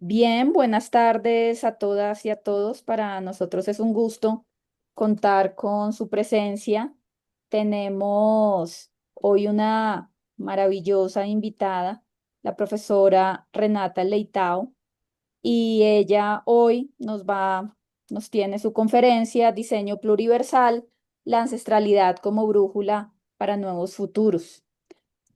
Bien, buenas tardes a todas y a todos. Para nosotros es un gusto contar con su presencia. Tenemos hoy una maravillosa invitada, la profesora Renata Leitao, y ella hoy nos tiene su conferencia Diseño Pluriversal, la ancestralidad como brújula para nuevos futuros.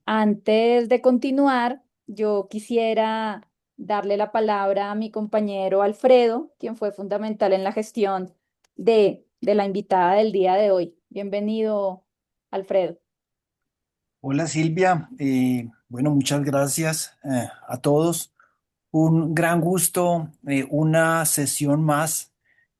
Antes de continuar, yo quisiera darle la palabra a mi compañero Alfredo, quien fue fundamental en la gestión de la invitada del día de hoy. Bienvenido, Alfredo. Hola Silvia, bueno, muchas gracias a todos. Un gran gusto, una sesión más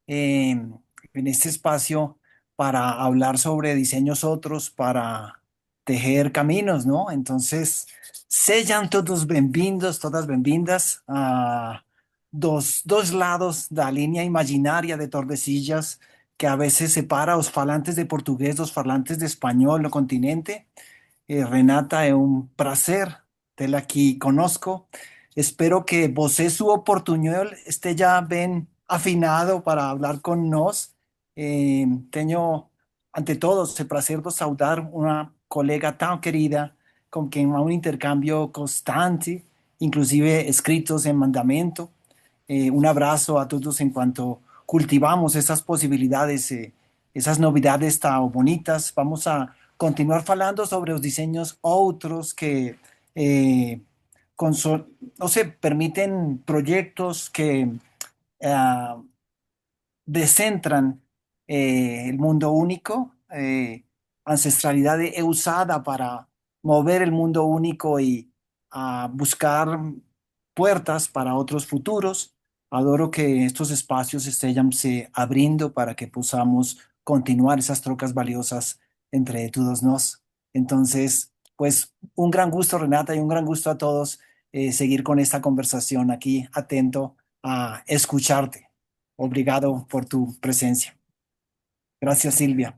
eh, en este espacio para hablar sobre diseños otros, para tejer caminos, ¿no? Entonces, sean todos bienvenidos, todas bienvenidas a dos lados de la línea imaginaria de Tordesillas que a veces separa los falantes de portugués, los falantes de español, no continente. Renata, es un prazer tê-la aqui conosco. Espero que você, sua oportunidad, esté ya bien afinado para hablar con nos. Tengo, ante todo, el placer de saudar una colega tan querida con quien a un intercambio constante, inclusive escritos en mandamento. Un abrazo a todos en cuanto cultivamos esas posibilidades, esas novidades tan bonitas. Vamos a continuar falando sobre los diseños otros que eh, no sé, permiten proyectos que ah, descentran el mundo único, ancestralidad usada para mover el mundo único y buscar puertas para otros futuros. Adoro que estos espacios estén se abriendo para que podamos continuar esas trocas valiosas entre todos nos. Entonces, pues un gran gusto, Renata, y un gran gusto a todos seguir con esta conversación aquí, atento a escucharte. Obrigado por tu presencia. Gracias, Silvia.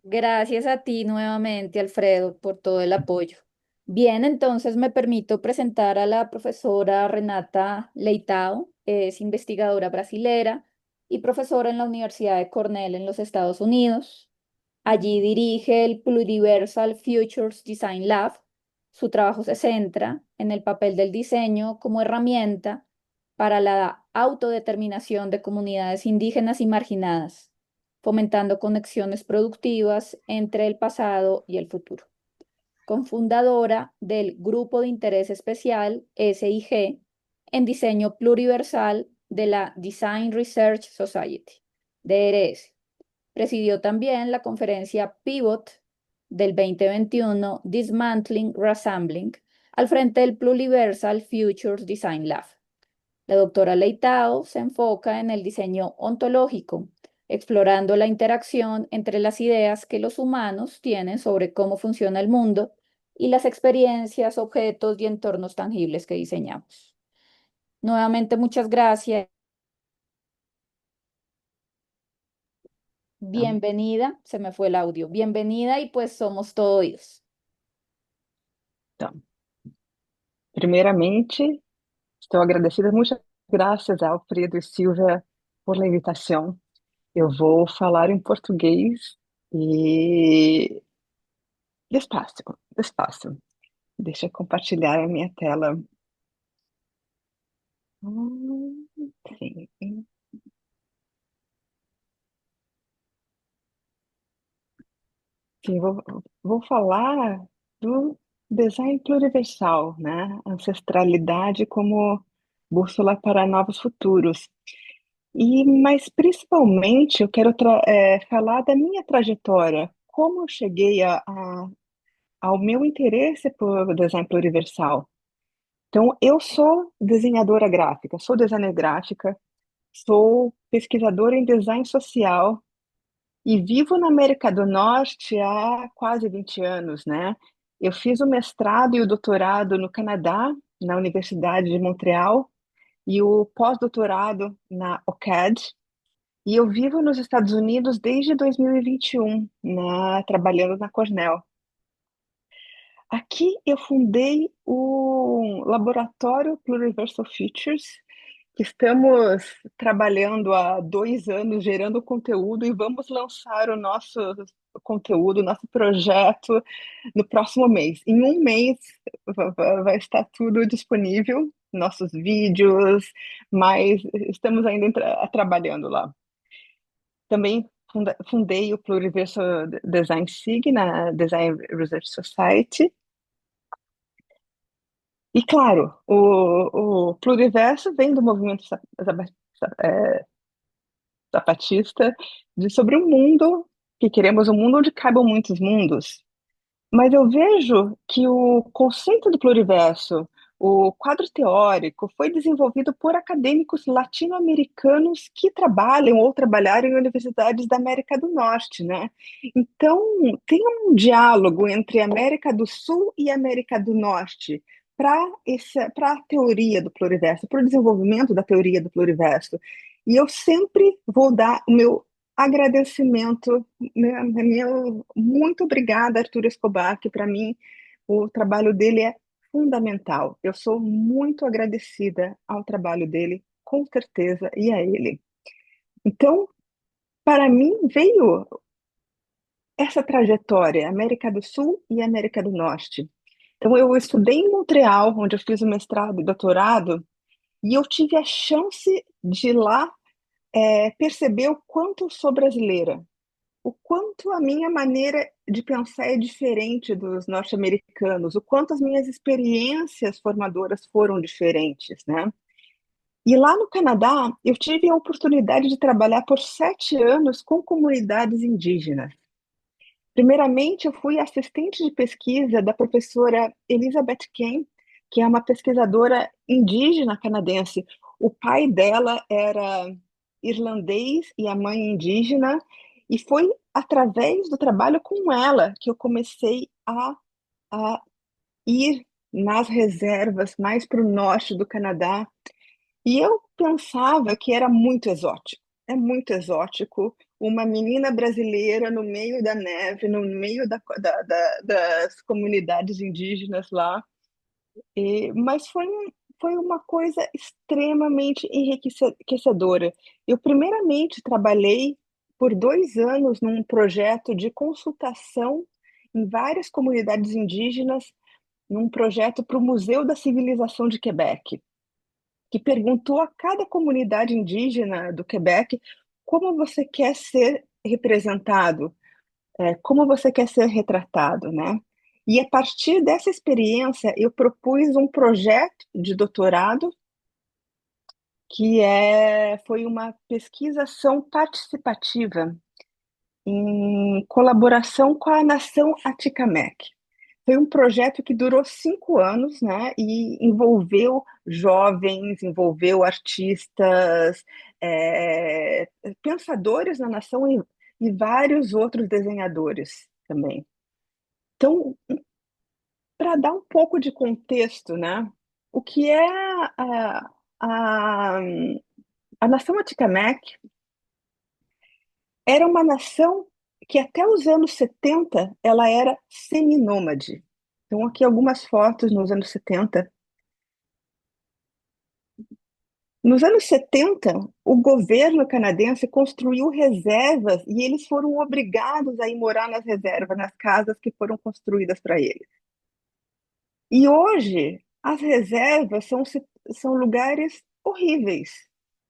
Gracias a ti nuevamente, Alfredo, por todo el apoyo. Bien, entonces me permito presentar a la profesora Renata Leitao. Es investigadora brasilera y profesora en la Universidad de Cornell en los Estados Unidos. Allí dirige el Pluriversal Futures Design Lab. Su trabajo se centra en el papel del diseño como herramienta para la autodeterminación de comunidades indígenas y marginadas, fomentando conexiones productivas entre el pasado y el futuro. Cofundadora del Grupo de Interés Especial SIG en Diseño Pluriversal de la Design Research Society, DRS. Presidió también la conferencia Pivot del 2021 Dismantling Reassembling al frente del Pluriversal Futures Design Lab. La doctora Leitao se enfoca en el diseño ontológico, explorando la interacción entre las ideas que los humanos tienen sobre cómo funciona el mundo y las experiencias, objetos y entornos tangibles que diseñamos. Nuevamente, muchas gracias. Tá? Bienvenida, se me fue el audio. Bienvenida y pues somos todo oídos. Então, primeiramente, estou agradecida, muitas graças a Alfredo e Silvia por a invitação. Eu vou falar em português e despacio, despacio. Deixa eu compartilhar a minha tela. Sim. Sim, vou falar do design pluriversal, né? Ancestralidade como bússola para novos futuros. Mas principalmente eu quero falar da minha trajetória, como eu cheguei ao meu interesse por design pluriversal. Então, eu sou desenhadora gráfica, sou designer gráfica, sou pesquisadora em design social e vivo na América do Norte há quase 20 anos, né? Eu fiz o mestrado e o doutorado no Canadá, na Universidade de Montreal, e o pós-doutorado na OCAD. E eu vivo nos Estados Unidos desde 2021, trabalhando na Cornell. Aqui eu fundei o Laboratório Pluriversal Futures, que estamos trabalhando há 2 anos, gerando conteúdo, e vamos lançar o nosso conteúdo, nosso projeto no próximo mês. Em um mês vai estar tudo disponível, nossos vídeos, mas estamos ainda trabalhando lá. Também fundei o Pluriversal Design SIG, na Design Research Society. E, claro, o Pluriverso vem do movimento zapatista, sobre um mundo que queremos um mundo onde caibam muitos mundos. Mas eu vejo que o conceito do pluriverso, o quadro teórico, foi desenvolvido por acadêmicos latino-americanos que trabalham ou trabalharam em universidades da América do Norte, né? Então, tem um diálogo entre a América do Sul e a América do Norte para a teoria do pluriverso, para o desenvolvimento da teoria do pluriverso. E eu sempre vou dar o meu agradecimento, muito obrigada, Arthur Escobar, que para mim o trabalho dele é fundamental. Eu sou muito agradecida ao trabalho dele, com certeza, e a ele. Então, para mim, veio essa trajetória, América do Sul e América do Norte. Então, eu estudei em Montreal, onde eu fiz o mestrado e doutorado, e eu tive a chance de lá perceber o quanto eu sou brasileira, o quanto a minha maneira de pensar é diferente dos norte-americanos, o quanto as minhas experiências formadoras foram diferentes, né? E lá no Canadá, eu tive a oportunidade de trabalhar por 7 anos com comunidades indígenas. Primeiramente, eu fui assistente de pesquisa da professora Elizabeth Kane, que é uma pesquisadora indígena canadense. O pai dela era irlandês e a mãe indígena, e foi através do trabalho com ela que eu comecei a ir nas reservas mais para o norte do Canadá, e eu pensava que era muito exótico. É muito exótico uma menina brasileira no meio da neve, no meio das comunidades indígenas lá. Mas foi uma coisa extremamente enriquecedora. Eu, primeiramente, trabalhei por 2 anos num projeto de consultação em várias comunidades indígenas, num projeto para o Museu da Civilização de Quebec, que perguntou a cada comunidade indígena do Quebec como você quer ser representado, como você quer ser retratado, né? E a partir dessa experiência, eu propus um projeto de doutorado foi uma pesquisação participativa em colaboração com a nação Atikamekw. Foi um projeto que durou 5 anos, né? E envolveu jovens, envolveu artistas, pensadores na nação e vários outros desenhadores também. Então, para dar um pouco de contexto, né? O que é a, a nação Atikamekw era uma nação que até os anos 70 ela era seminômade. Então, aqui algumas fotos nos anos 70. Nos anos 70, o governo canadense construiu reservas e eles foram obrigados a ir morar nas reservas, nas casas que foram construídas para eles. E hoje, as reservas são lugares horríveis,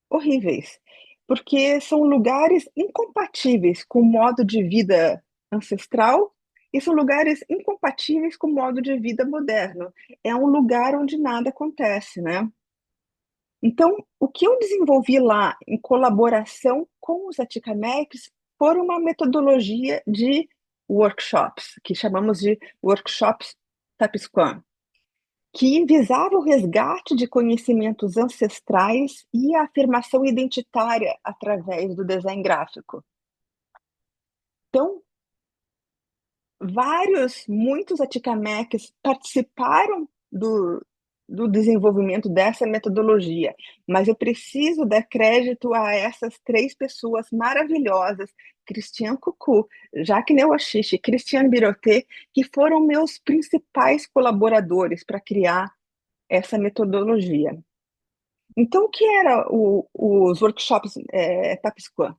horríveis, porque são lugares incompatíveis com o modo de vida ancestral e são lugares incompatíveis com o modo de vida moderno. É um lugar onde nada acontece, né? Então, o que eu desenvolvi lá, em colaboração com os Atikamekws, foi uma metodologia de workshops, que chamamos de workshops Tapisquan, que visava o resgate de conhecimentos ancestrais e a afirmação identitária através do design gráfico. Então, muitos Atikamekws participaram do desenvolvimento dessa metodologia, mas eu preciso dar crédito a essas três pessoas maravilhosas, Christian Coucou, Jacques Neoachiche e Christiane Biroté, que foram meus principais colaboradores para criar essa metodologia. Então, o que era os workshops Tapsquan?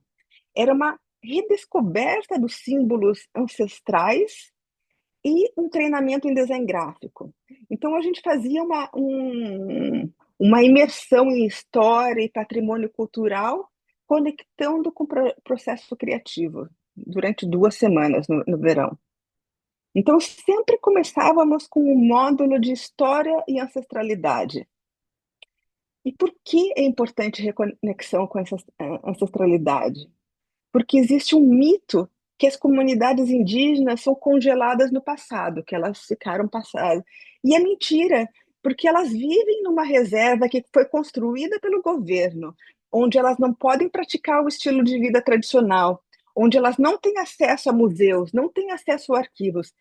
Era uma redescoberta dos símbolos ancestrais e um treinamento em design gráfico. Então, a gente fazia uma imersão em história e patrimônio cultural, conectando com o processo criativo, durante 2 semanas no verão. Então, sempre começávamos com um módulo de história e ancestralidade. E por que é importante reconexão com essa ancestralidade? Porque existe um mito que as comunidades indígenas são congeladas no passado, que elas ficaram passadas. E é mentira, porque elas vivem numa reserva que foi construída pelo governo, onde elas não podem praticar o estilo de vida tradicional, onde elas não têm acesso a museus, não têm acesso a arquivos.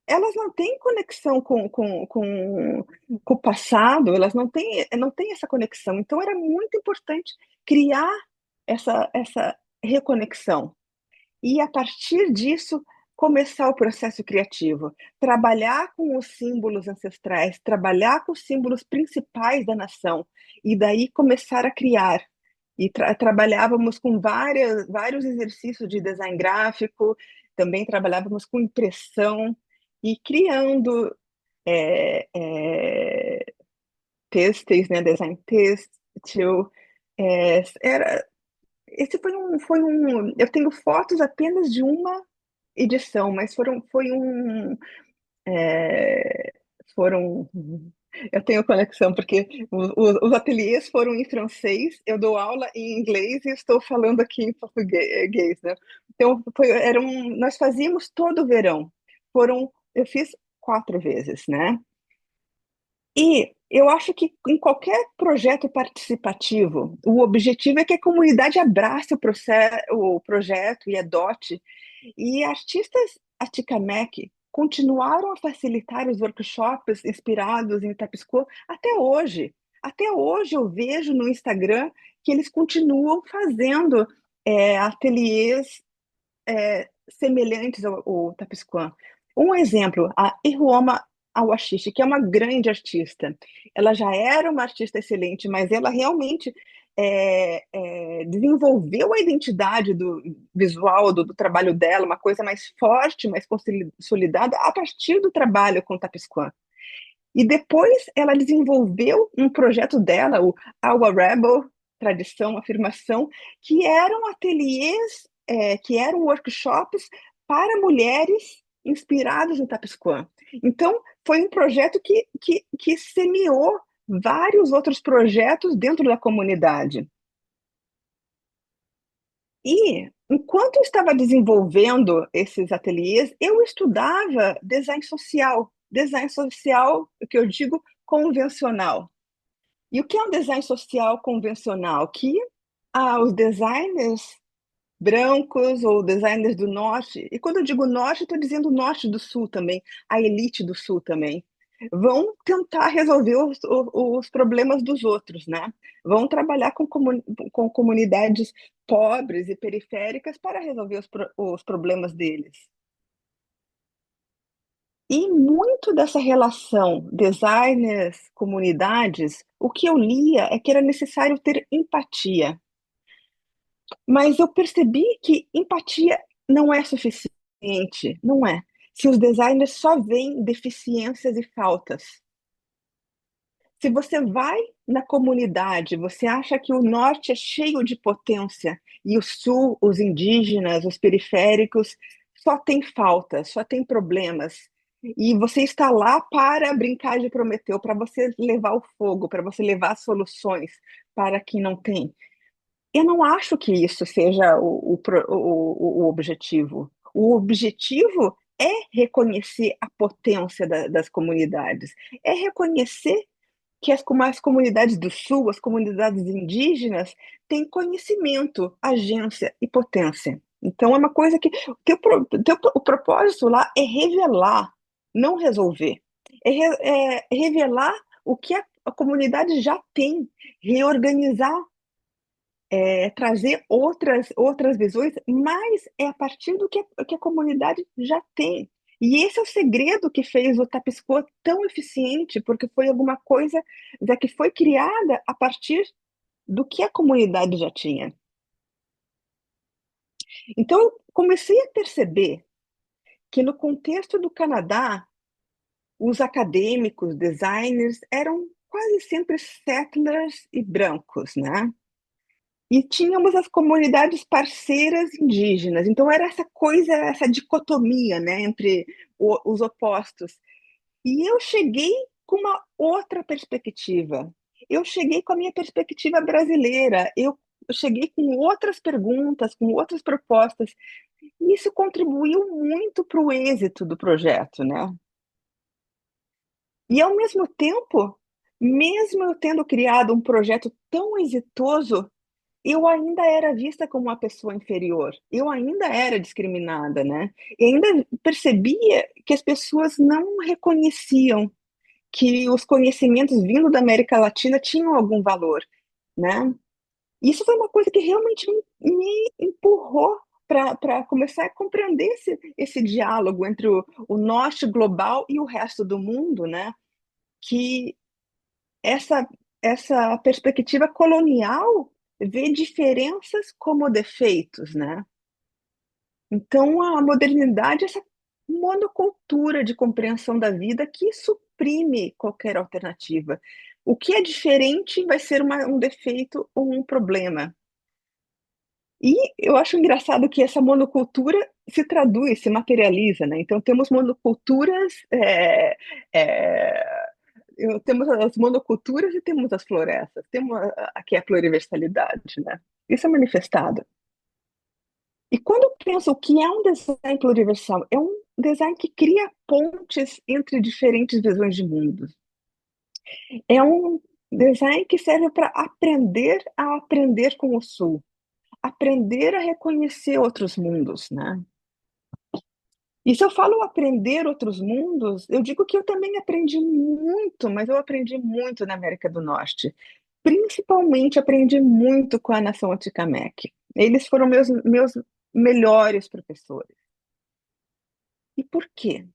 Elas não têm conexão com o passado, elas não têm essa conexão. Então, era muito importante criar essa reconexão. E, a partir disso, começar o processo criativo. Trabalhar com os símbolos ancestrais, trabalhar com os símbolos principais da nação, e daí começar a criar. E trabalhávamos com vários exercícios de design gráfico, também trabalhávamos com impressão, e criando é, é, textos, né, design têxtil. Era esse eu tenho fotos apenas de uma edição, mas é, foram, eu tenho conexão, porque os ateliês foram em francês, eu dou aula em inglês e estou falando aqui em português, né? Então, nós fazíamos todo o verão, eu fiz 4 vezes, né? E eu acho que em qualquer projeto participativo, o objetivo é que a comunidade abrace o projeto e adote. E artistas Atikamekw continuaram a facilitar os workshops inspirados em Tapesco até hoje. Até hoje eu vejo no Instagram que eles continuam fazendo ateliês semelhantes ao Tapescoan. Um exemplo, a Iruoma Awaxixe, que é uma grande artista. Ela já era uma artista excelente, mas ela realmente desenvolveu a identidade do visual do trabalho dela, uma coisa mais forte, mais consolidada, a partir do trabalho com o Tapescoan. E depois ela desenvolveu um projeto dela, o Awa Rebel, Tradição, Afirmação, que eram ateliês, que eram workshops para mulheres inspirados no Tapescoan. Então, foi um projeto que semeou vários outros projetos dentro da comunidade. E, enquanto eu estava desenvolvendo esses ateliês, eu estudava design social, o que eu digo, convencional. E o que é um design social convencional? Que os designers brancos ou designers do norte, e quando eu digo norte, estou dizendo norte do sul também, a elite do sul também, vão tentar resolver os problemas dos outros, né? Vão trabalhar com comunidades pobres e periféricas para resolver os problemas deles. E muito dessa relação designers-comunidades, o que eu lia é que era necessário ter empatia. Mas eu percebi que empatia não é suficiente, não é. Se os designers só veem deficiências e faltas. Se você vai na comunidade, você acha que o norte é cheio de potência e o sul, os indígenas, os periféricos, só tem faltas, só tem problemas. E você está lá para brincar de Prometeu, para você levar o fogo, para você levar soluções para quem não tem. Eu não acho que isso seja o objetivo. O objetivo é reconhecer a potência das comunidades, é reconhecer que as comunidades do Sul, as comunidades indígenas, têm conhecimento, agência e potência. Então, é uma coisa que o propósito lá é revelar, não resolver. É revelar o que a comunidade já tem, reorganizar, trazer outras visões, mas é a partir do que a comunidade já tem. E esse é o segredo que fez o Tapescoa tão eficiente, porque foi alguma coisa que foi criada a partir do que a comunidade já tinha. Então, eu comecei a perceber que no contexto do Canadá, os acadêmicos, designers, eram quase sempre settlers e brancos, né? E tínhamos as comunidades parceiras indígenas. Então era essa coisa, essa dicotomia, né, entre os opostos. E eu cheguei com uma outra perspectiva. Eu cheguei com a minha perspectiva brasileira. Eu cheguei com outras perguntas, com outras propostas. E isso contribuiu muito para o êxito do projeto, né? E ao mesmo tempo, mesmo eu tendo criado um projeto tão exitoso, eu ainda era vista como uma pessoa inferior, eu ainda era discriminada, né? E ainda percebia que as pessoas não reconheciam que os conhecimentos vindo da América Latina tinham algum valor, né? Isso foi uma coisa que realmente me empurrou para começar a compreender esse diálogo entre o norte global e o resto do mundo, né? Que essa, essa perspectiva colonial vê diferenças como defeitos, né? Então, a modernidade é essa monocultura de compreensão da vida que suprime qualquer alternativa. O que é diferente vai ser um defeito ou um problema. E eu acho engraçado que essa monocultura se traduz, se materializa, né? Então, temos monoculturas, temos as monoculturas e temos as florestas. Temos aqui a pluriversalidade, né? Isso é manifestado. E quando eu penso o que é um design pluriversal, é um design que cria pontes entre diferentes visões de mundo. É um design que serve para aprender a aprender com o Sul, aprender a reconhecer outros mundos, né? E se eu falo aprender outros mundos, eu digo que eu também aprendi muito, mas eu aprendi muito na América do Norte. Principalmente aprendi muito com a nação Atikamekw. Eles foram meus melhores professores. E por quê?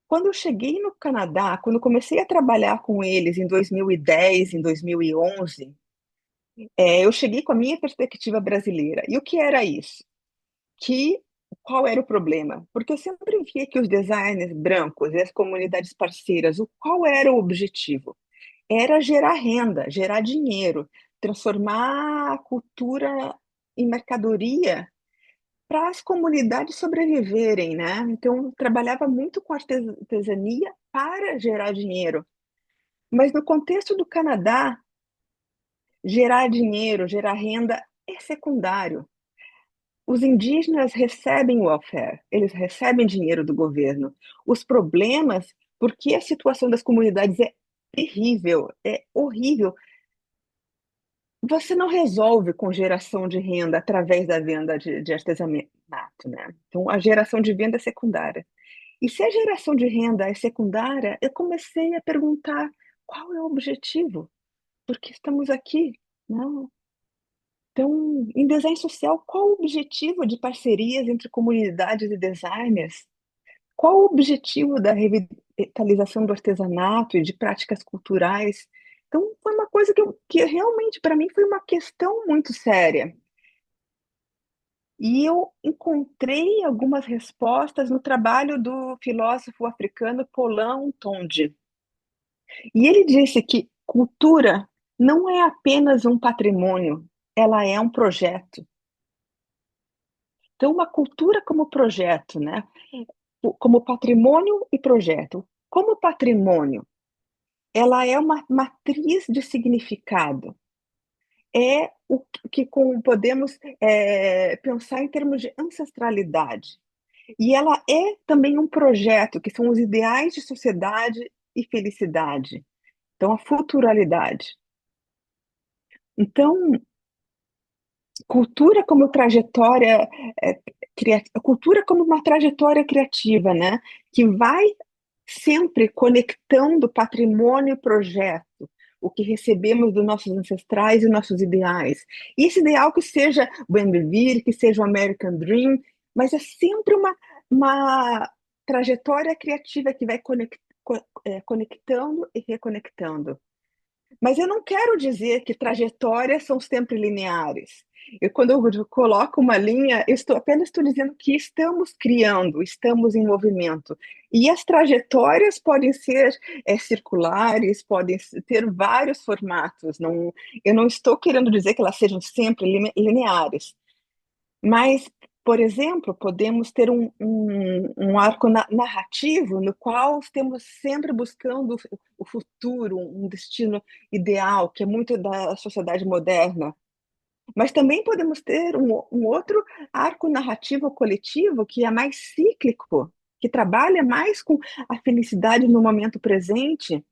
Quando eu cheguei no Canadá, quando eu comecei a trabalhar com eles em 2010, em 2011, eu cheguei com a minha perspectiva brasileira. E o que era isso? Qual era o problema? Porque eu sempre via que os designers brancos e as comunidades parceiras, qual era o objetivo? Era gerar renda, gerar dinheiro, transformar a cultura em mercadoria para as comunidades sobreviverem, né? Então, eu trabalhava muito com artesania para gerar dinheiro. Mas no contexto do Canadá, gerar dinheiro, gerar renda é secundário. Os indígenas recebem welfare, eles recebem dinheiro do governo. Os problemas, porque a situação das comunidades é terrível, é horrível, você não resolve com geração de renda através da venda de artesanato, né? Então, a geração de venda é secundária. E se a geração de renda é secundária, eu comecei a perguntar qual é o objetivo? Por que estamos aqui? Não. Então, em design social, qual o objetivo de parcerias entre comunidades e designers? Qual o objetivo da revitalização do artesanato e de práticas culturais? Então, foi uma coisa que realmente, para mim, foi uma questão muito séria. E eu encontrei algumas respostas no trabalho do filósofo africano Paulin Tondi. E ele disse que cultura não é apenas um patrimônio, ela é um projeto. Então, uma cultura como projeto, né? Como patrimônio e projeto. Como patrimônio, ela é uma matriz de significado. É o que podemos pensar em termos de ancestralidade. E ela é também um projeto, que são os ideais de sociedade e felicidade. Então, a futuralidade. Então, cultura como trajetória, cultura como uma trajetória criativa, né? Que vai sempre conectando patrimônio e projeto. o que recebemos dos nossos ancestrais e nossos ideais. E esse ideal que seja o bem viver, que seja o American Dream, mas é sempre uma trajetória criativa que vai conectando e reconectando. Mas eu não quero dizer que trajetórias são sempre lineares. Quando eu coloco uma linha, eu apenas estou dizendo que estamos criando, estamos em movimento. E as trajetórias podem ser circulares, podem ter vários formatos. Não, eu não estou querendo dizer que elas sejam sempre lineares. Mas, por exemplo, podemos ter um arco narrativo no qual estamos sempre buscando o futuro, um destino ideal, que é muito da sociedade moderna. Mas também podemos ter um outro arco narrativo coletivo que é mais cíclico, que trabalha mais com a felicidade no momento presente.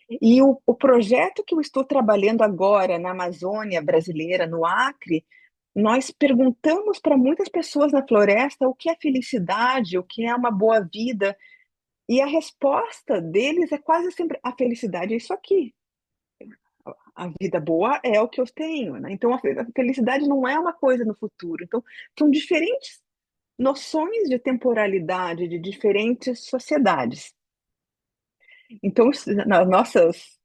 E o projeto que eu estou trabalhando agora na Amazônia brasileira, no Acre, nós perguntamos para muitas pessoas na floresta o que é felicidade, o que é uma boa vida, e a resposta deles é quase sempre: a felicidade é isso aqui, a vida boa é o que eu tenho, né? Então a felicidade não é uma coisa no futuro. Então são diferentes noções de temporalidade de diferentes sociedades. Então, nas nossas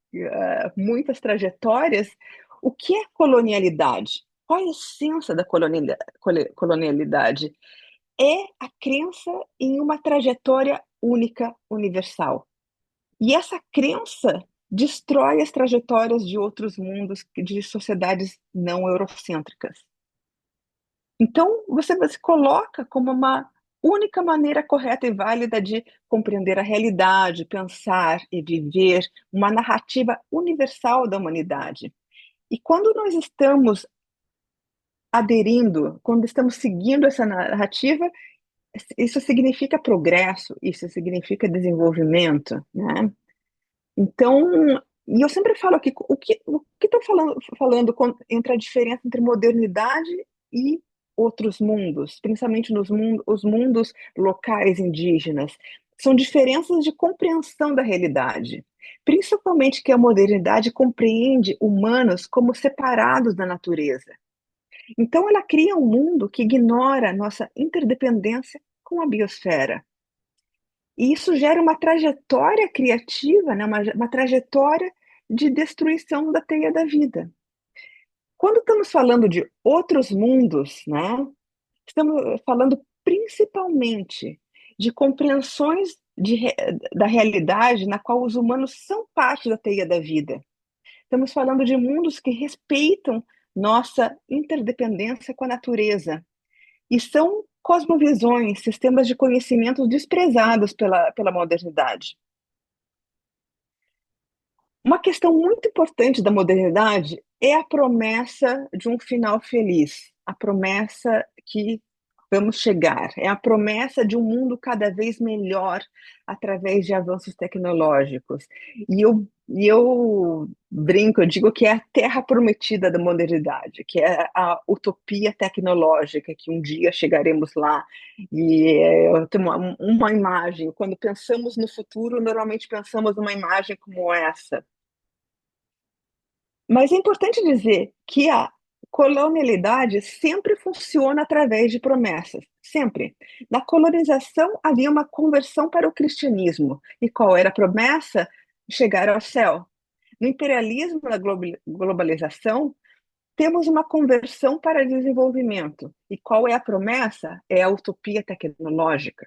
muitas trajetórias, o que é colonialidade? Qual é a essência da colonialidade? É a crença em uma trajetória única, universal. E essa crença destrói as trajetórias de outros mundos, de sociedades não eurocêntricas. Então, você se coloca como uma única maneira correta e válida de compreender a realidade, pensar e viver uma narrativa universal da humanidade. E quando nós estamos aderindo, quando estamos seguindo essa narrativa, isso significa progresso, isso significa desenvolvimento, né? Então, e eu sempre falo aqui, o que estou falando entre a diferença entre modernidade e outros mundos, principalmente os mundos locais indígenas, são diferenças de compreensão da realidade. Principalmente que a modernidade compreende humanos como separados da natureza. Então, ela cria um mundo que ignora a nossa interdependência com a biosfera. E isso gera uma trajetória criativa, né? Uma trajetória de destruição da teia da vida. Quando estamos falando de outros mundos, né? Estamos falando principalmente de compreensões da realidade na qual os humanos são parte da teia da vida. Estamos falando de mundos que respeitam nossa interdependência com a natureza, e são cosmovisões, sistemas de conhecimento desprezados pela modernidade. Uma questão muito importante da modernidade é a promessa de um final feliz, a promessa que vamos chegar, é a promessa de um mundo cada vez melhor através de avanços tecnológicos. E eu brinco, eu digo que é a terra prometida da modernidade, que é a utopia tecnológica, que um dia chegaremos lá. E eu tenho uma imagem, quando pensamos no futuro, normalmente pensamos numa imagem como essa. Mas é importante dizer que a colonialidade sempre funciona através de promessas, sempre. Na colonização havia uma conversão para o cristianismo. E qual era a promessa? Chegar ao céu. No imperialismo, na globalização, temos uma conversão para desenvolvimento. E qual é a promessa? É a utopia tecnológica.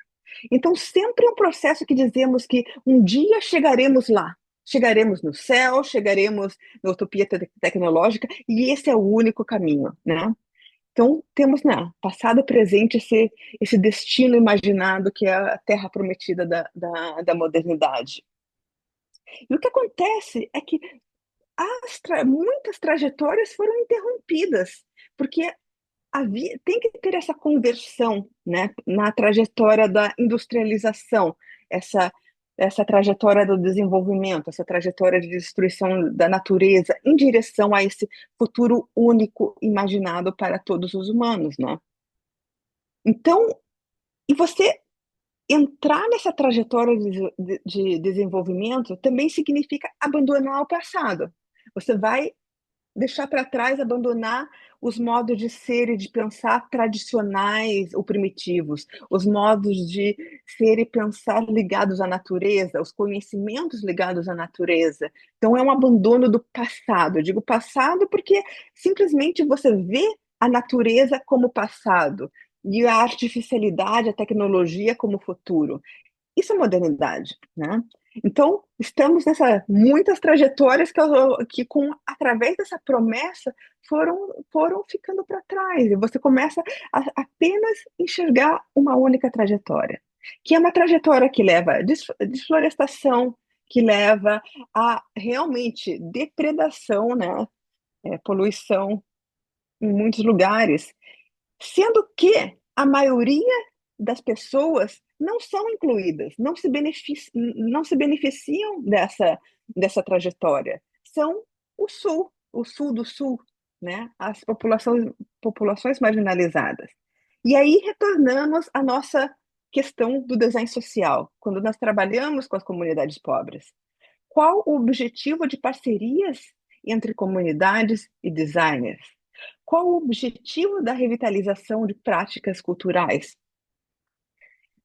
Então, sempre é um processo que dizemos que um dia chegaremos lá. Chegaremos no céu, chegaremos na utopia tecnológica, e esse é o único caminho, né? Então, temos, né, passado, presente, esse destino imaginado que é a terra prometida da modernidade. E o que acontece é que muitas trajetórias foram interrompidas, porque tem que ter essa conversão, né, na trajetória da industrialização, essa, essa trajetória do desenvolvimento, essa trajetória de destruição da natureza em direção a esse futuro único imaginado para todos os humanos, né? Então, e você entrar nessa trajetória de desenvolvimento também significa abandonar o passado. Você vai deixar para trás, abandonar os modos de ser e de pensar tradicionais ou primitivos, os modos de ser e pensar ligados à natureza, os conhecimentos ligados à natureza. Então, é um abandono do passado. Eu digo passado porque simplesmente você vê a natureza como passado e a artificialidade, a tecnologia como futuro. Isso é modernidade, né? Então, estamos nessa muitas trajetórias que através dessa promessa foram ficando para trás. E você começa a apenas enxergar uma única trajetória, que é uma trajetória que leva a desflorestação, que leva a realmente depredação, né? Poluição em muitos lugares, sendo que a maioria das pessoas não são incluídas, não se beneficiam dessa trajetória. São o sul do sul, né? As populações marginalizadas. E aí retornamos à nossa questão do design social, quando nós trabalhamos com as comunidades pobres. Qual o objetivo de parcerias entre comunidades e designers? Qual o objetivo da revitalização de práticas culturais?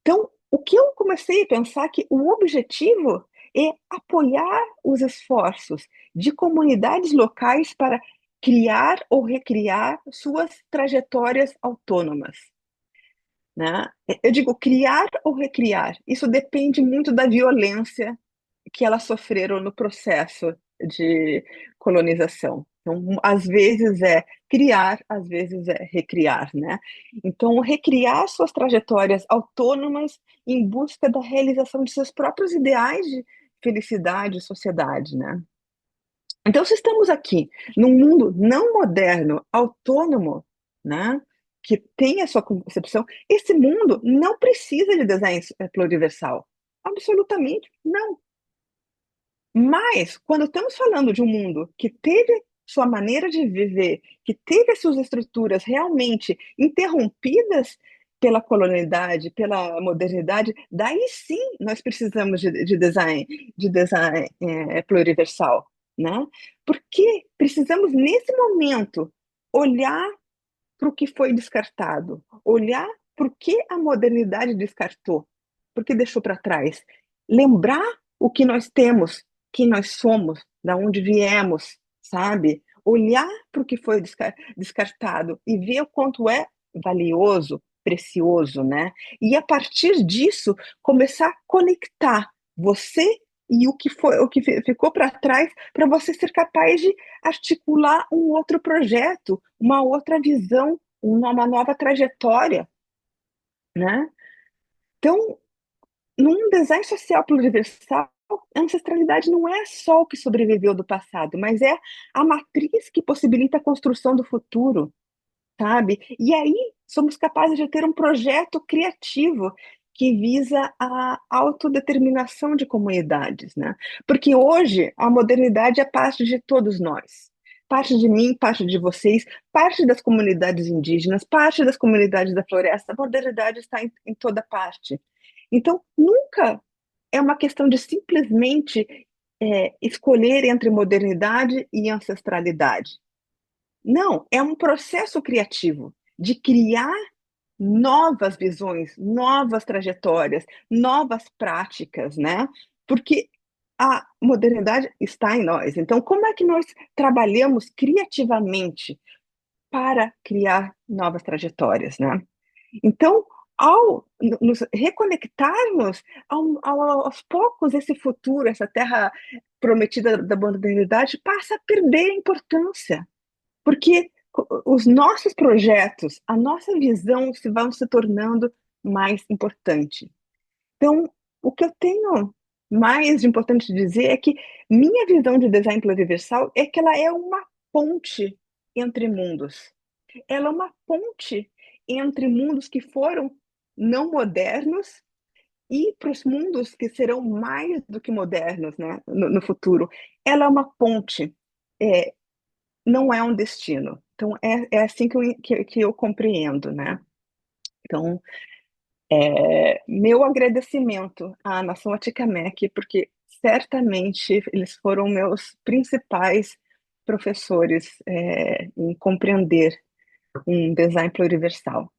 Então, o que eu comecei a pensar que o objetivo é apoiar os esforços de comunidades locais para criar ou recriar suas trajetórias autônomas, né? Eu digo criar ou recriar, isso depende muito da violência que elas sofreram no processo de colonização. Então, às vezes é criar, às vezes é recriar, né? Então, recriar suas trajetórias autônomas em busca da realização de seus próprios ideais de felicidade e sociedade, né? Então, se estamos aqui num mundo não moderno, autônomo, né, que tem a sua concepção, esse mundo não precisa de design pluriversal. Absolutamente não. Mas, quando estamos falando de um mundo que teve sua maneira de viver, que teve as suas estruturas realmente interrompidas pela colonialidade, pela modernidade, daí sim nós precisamos de design pluriversal, né? Porque precisamos, nesse momento, olhar para o que foi descartado, olhar para o que a modernidade descartou, porque deixou para trás, lembrar o que nós temos, quem nós somos, da onde viemos, sabe? Olhar para o que foi descartado e ver o quanto é valioso, precioso, né? E a partir disso começar a conectar você e o que ficou para trás para você ser capaz de articular um outro projeto, uma outra visão, uma nova trajetória, né? Então, num design social pluriversal, a ancestralidade não é só o que sobreviveu do passado, mas é a matriz que possibilita a construção do futuro, sabe? E aí somos capazes de ter um projeto criativo que visa a autodeterminação de comunidades, né? Porque hoje a modernidade é parte de todos nós. Parte de mim, parte de vocês, parte das comunidades indígenas, parte das comunidades da floresta. A modernidade está em toda parte. Então, nunca é uma questão de simplesmente escolher entre modernidade e ancestralidade. Não, é um processo criativo de criar novas visões, novas trajetórias, novas práticas, né? Porque a modernidade está em nós. Então, como é que nós trabalhamos criativamente para criar novas trajetórias, né? Então, ao nos reconectarmos, aos poucos, esse futuro, essa terra prometida da modernidade passa a perder importância, porque os nossos projetos, a nossa visão se vão se tornando mais importante. Então, o que eu tenho mais de importante dizer é que minha visão de design pluriversal é que ela é uma ponte entre mundos. Ela é uma ponte entre mundos que foram não modernos e para os mundos que serão mais do que modernos, né, no futuro. Ela é uma ponte. É, não é um destino. Então, é assim que eu compreendo, né? Então, meu agradecimento à Nação Atikamekw, porque certamente eles foram meus principais professores em compreender um design pluriversal.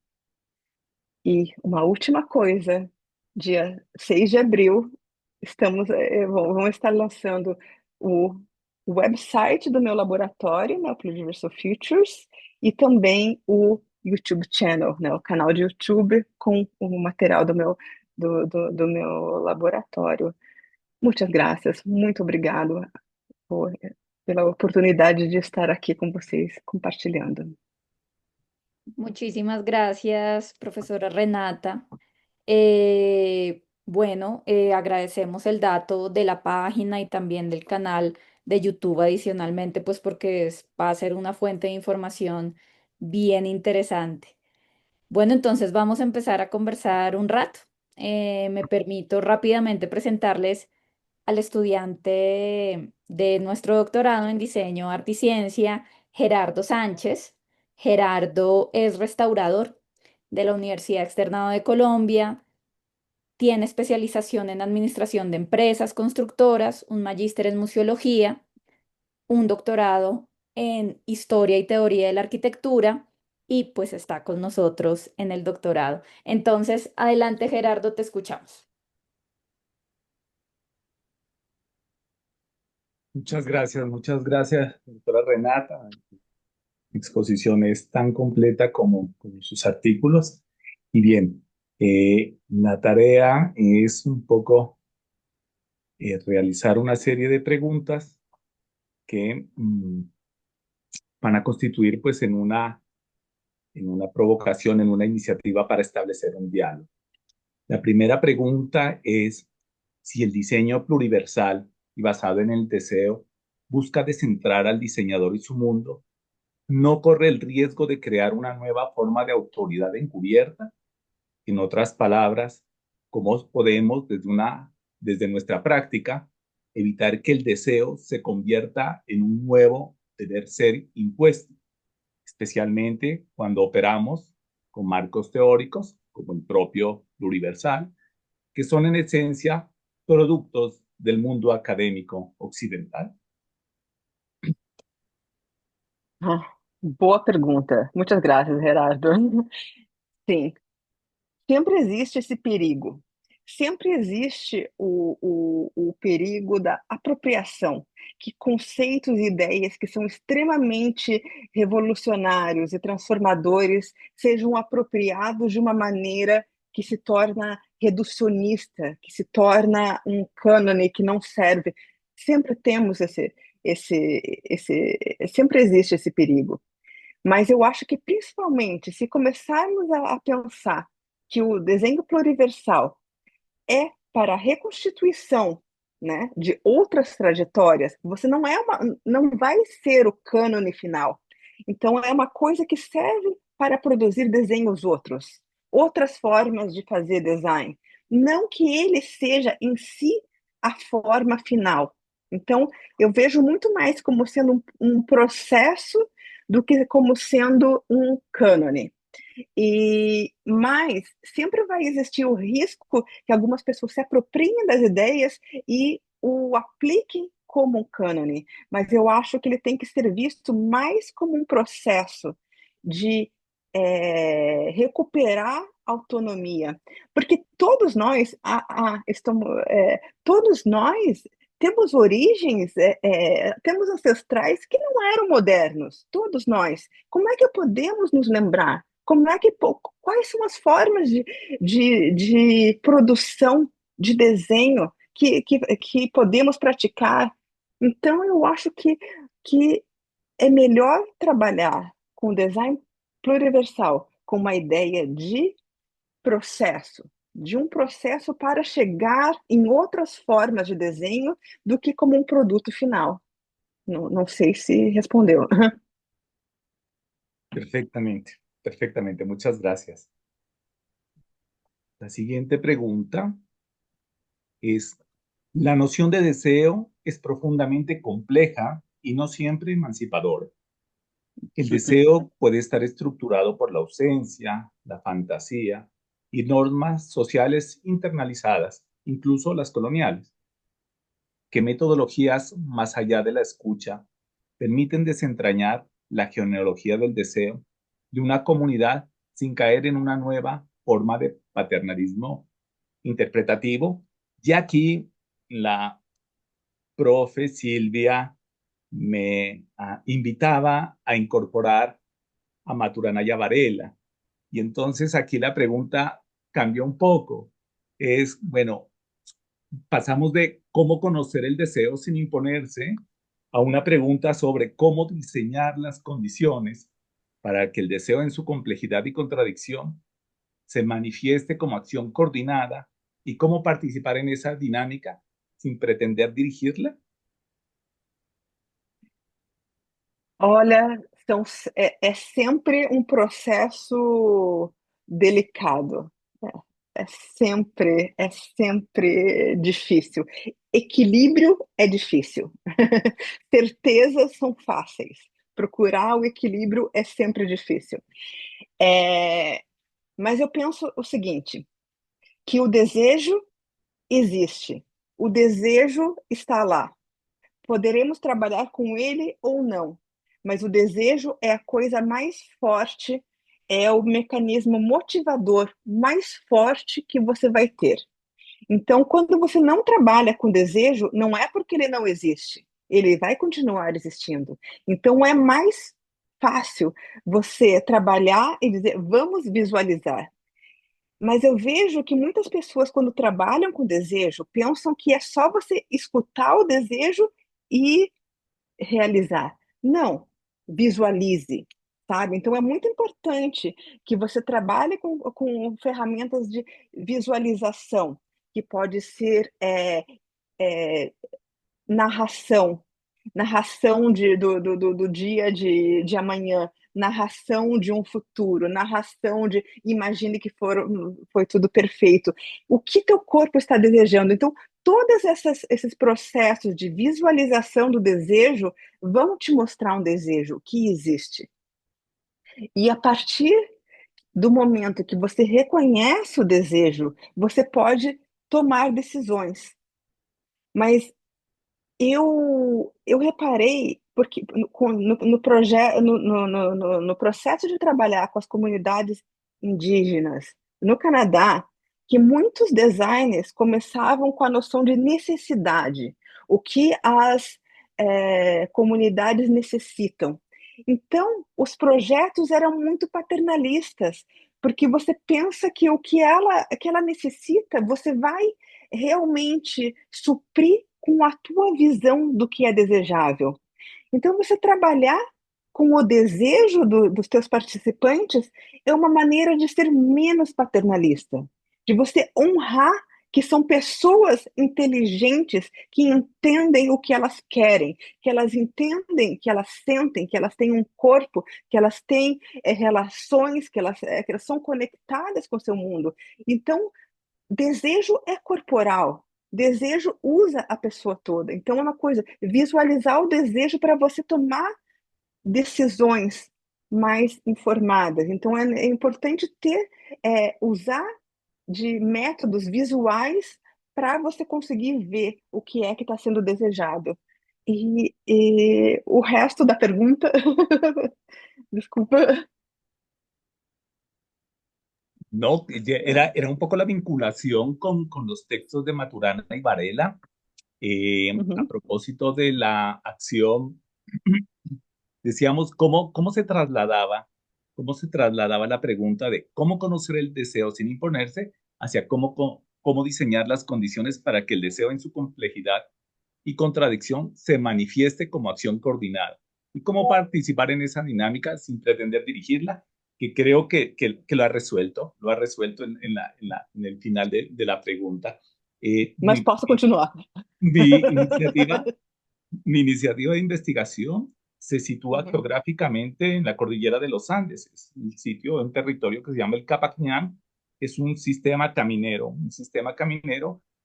E uma última coisa, dia 6 de abril, vamos estar lançando o website do meu laboratório, né, o Pluriversal Futures, e também o YouTube channel, né, o canal de YouTube com o material do meu laboratório. Muitas graças, muito obrigado por- pela oportunidade de estar aqui com vocês compartilhando. Muchísimas gracias, profesora Renata. Bueno, agradecemos el dato de la página y también del canal de YouTube adicionalmente, pues porque va a ser una fuente de información bien interesante. Bueno, entonces vamos a empezar a conversar un rato. Me permito rápidamente presentarles al estudiante de nuestro doctorado en diseño, arte y ciencia, Gerardo Sánchez. Gerardo es restaurador de la Universidad Externado de Colombia, tiene especialización en administración de empresas constructoras, un magíster en museología, un doctorado en historia y teoría de la arquitectura y pues está con nosotros en el doctorado. Entonces, adelante Gerardo, te escuchamos. Muchas gracias, doctora Renata. La exposición es tan completa como sus artículos. Y bien, la tarea es un poco realizar una serie de preguntas que van a constituir pues en una provocación, en una iniciativa para establecer un diálogo. La primera pregunta es si el diseño pluriversal y basado en el deseo busca descentrar al diseñador y su mundo, no corre el riesgo de crear una nueva forma de autoridad encubierta. En otras palabras, ¿cómo podemos desde nuestra práctica evitar que el deseo se convierta en un nuevo deber ser impuesto, especialmente cuando operamos con marcos teóricos como el propio pluriversal, que son en esencia productos del mundo académico occidental? Ah, boa pergunta. Muitas graças, Gerardo. Sim, sempre existe esse perigo. Sempre existe o perigo da apropriação, que conceitos e ideias que são extremamente revolucionários e transformadores sejam apropriados de uma maneira que se torna reducionista, que se torna um cânone que não serve. Sempre temos sempre existe esse perigo. Mas eu acho que, principalmente, se começarmos a pensar que o desenho pluriversal é para a reconstituição, né, de outras trajetórias, você não vai ser o cânone final. Então, é uma coisa que serve para produzir desenhos outros, outras formas de fazer design. Não que ele seja em si a forma final. Então, eu vejo muito mais como sendo um processo do que como sendo um cânone. Mas sempre vai existir o risco que algumas pessoas se apropriem das ideias e o apliquem como um cânone. Mas eu acho que ele tem que ser visto mais como um processo de recuperar autonomia, porque todos nós temos origens, temos ancestrais que não eram modernos, todos nós. Como é que podemos nos lembrar? Quais são as formas de produção de desenho que podemos praticar? Então, eu acho que é melhor trabalhar com design pluriversal, com uma ideia de um processo para chegar em outras formas de desenho do que como um produto final. Não sei se respondeu. Perfectamente, perfectamente. Muchas gracias. La siguiente pregunta es, la noción de deseo es profundamente compleja y no siempre emancipadora. El deseo puede estar estructurado por la ausencia, la fantasía y normas sociales internalizadas, incluso las coloniales. ¿Qué metodologías más allá de la escucha permiten desentrañar la genealogía del deseo de una comunidad sin caer en una nueva forma de paternalismo interpretativo. Y aquí la profe Silvia me invitaba a incorporar a Maturana Varela. Y entonces aquí la pregunta cambió un poco. Es, bueno, pasamos de cómo conocer el deseo sin imponerse a una pregunta sobre cómo diseñar las condiciones para que el deseo en su complejidad y contradicción se manifieste como acción coordinada y cómo participar en esa dinámica sin pretender dirigirla. Olha, é sempre um processo delicado. É sempre difícil. Equilíbrio é difícil. Certezas são fáceis. Procurar o equilíbrio é sempre difícil. Mas eu penso o seguinte, que o desejo existe. O desejo está lá. Poderemos trabalhar com ele ou não, mas o desejo é a coisa mais forte, é o mecanismo motivador mais forte que você vai ter. Então, quando você não trabalha com desejo, não é porque ele não existe, ele vai continuar existindo. Então, é mais fácil você trabalhar e dizer, vamos visualizar. Mas eu vejo que muitas pessoas, quando trabalham com desejo, pensam que é só você escutar o desejo e realizar. Não, visualize, sabe? Então é muito importante que você trabalhe com ferramentas de visualização, que pode ser narração, narração do dia de amanhã, narração de um futuro, narração de imagine que foi tudo perfeito. O que teu corpo está desejando? Então, todos esses processos de visualização do desejo vão te mostrar um desejo que existe. E a partir do momento que você reconhece o desejo, você pode tomar decisões. Mas eu reparei, porque no processo de trabalhar com as comunidades indígenas no Canadá, que muitos designers começavam com a noção de necessidade, o que as comunidades necessitam. Então, os projetos eram muito paternalistas, porque você pensa que o que ela necessita, você vai realmente suprir com a tua visão do que é desejável. Então, você trabalhar com o desejo dos teus participantes é uma maneira de ser menos paternalista, de você honrar que são pessoas inteligentes que entendem o que elas querem, que elas entendem, que elas sentem, que elas têm um corpo, que elas têm relações, que elas são conectadas com o seu mundo. Então, desejo é corporal. Desejo usa a pessoa toda. Então, é uma coisa, visualizar o desejo para você tomar decisões mais informadas. Então, é importante usar de métodos visuais para você conseguir ver o que é que está sendo desejado. E o resto da pergunta, desculpa. No, era un poco la vinculación con los textos de Maturana y Varela, a Uhum. propósito de la acción. Decíamos cómo se trasladaba la pregunta de cómo conocer el deseo sin imponerse hacia cómo diseñar las condiciones para que el deseo en su complejidad y contradicción se manifieste como acción coordinada y cómo participar en esa dinámica sin pretender dirigirla, que creo que lo ha resuelto en el final de la pregunta. Mas posso continuar. Mi iniciativa Mi iniciativa de investigación se sitúa Uhum. geográficamente en la cordillera de los Andes. Es un sitio, un territorio que se llama el Capañán. Es un sistema caminero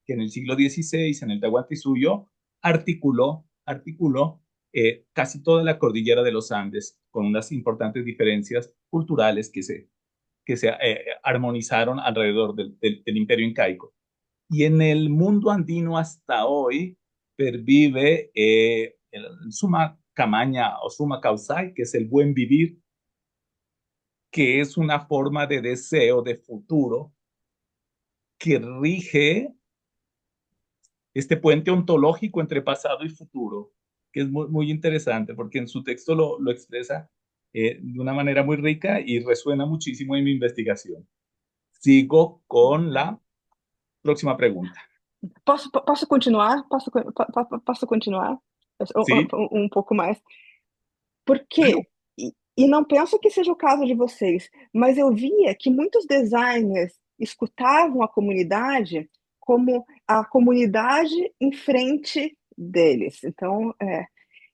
que en el siglo XVI, en el Tahuantinsuyo, articuló casi toda la cordillera de los Andes con unas importantes diferencias culturales que se armonizaron alrededor del imperio incaico. Y en el mundo andino hasta hoy pervive Camaña o Summa Causae, que es el buen vivir, que es una forma de deseo de futuro que rige este puente ontológico entre pasado y futuro, que es muy, muy interesante porque en su texto lo expresa de una manera muy rica y resuena muchísimo en mi investigación. Sigo con la próxima pregunta. Posso continuar? Posso continuar? ¿Sí? Um pouco mais. Por quê? E não penso que seja o caso de vocês, mas eu via que muitos designers escutavam a comunidade como a comunidade em frente deles. Então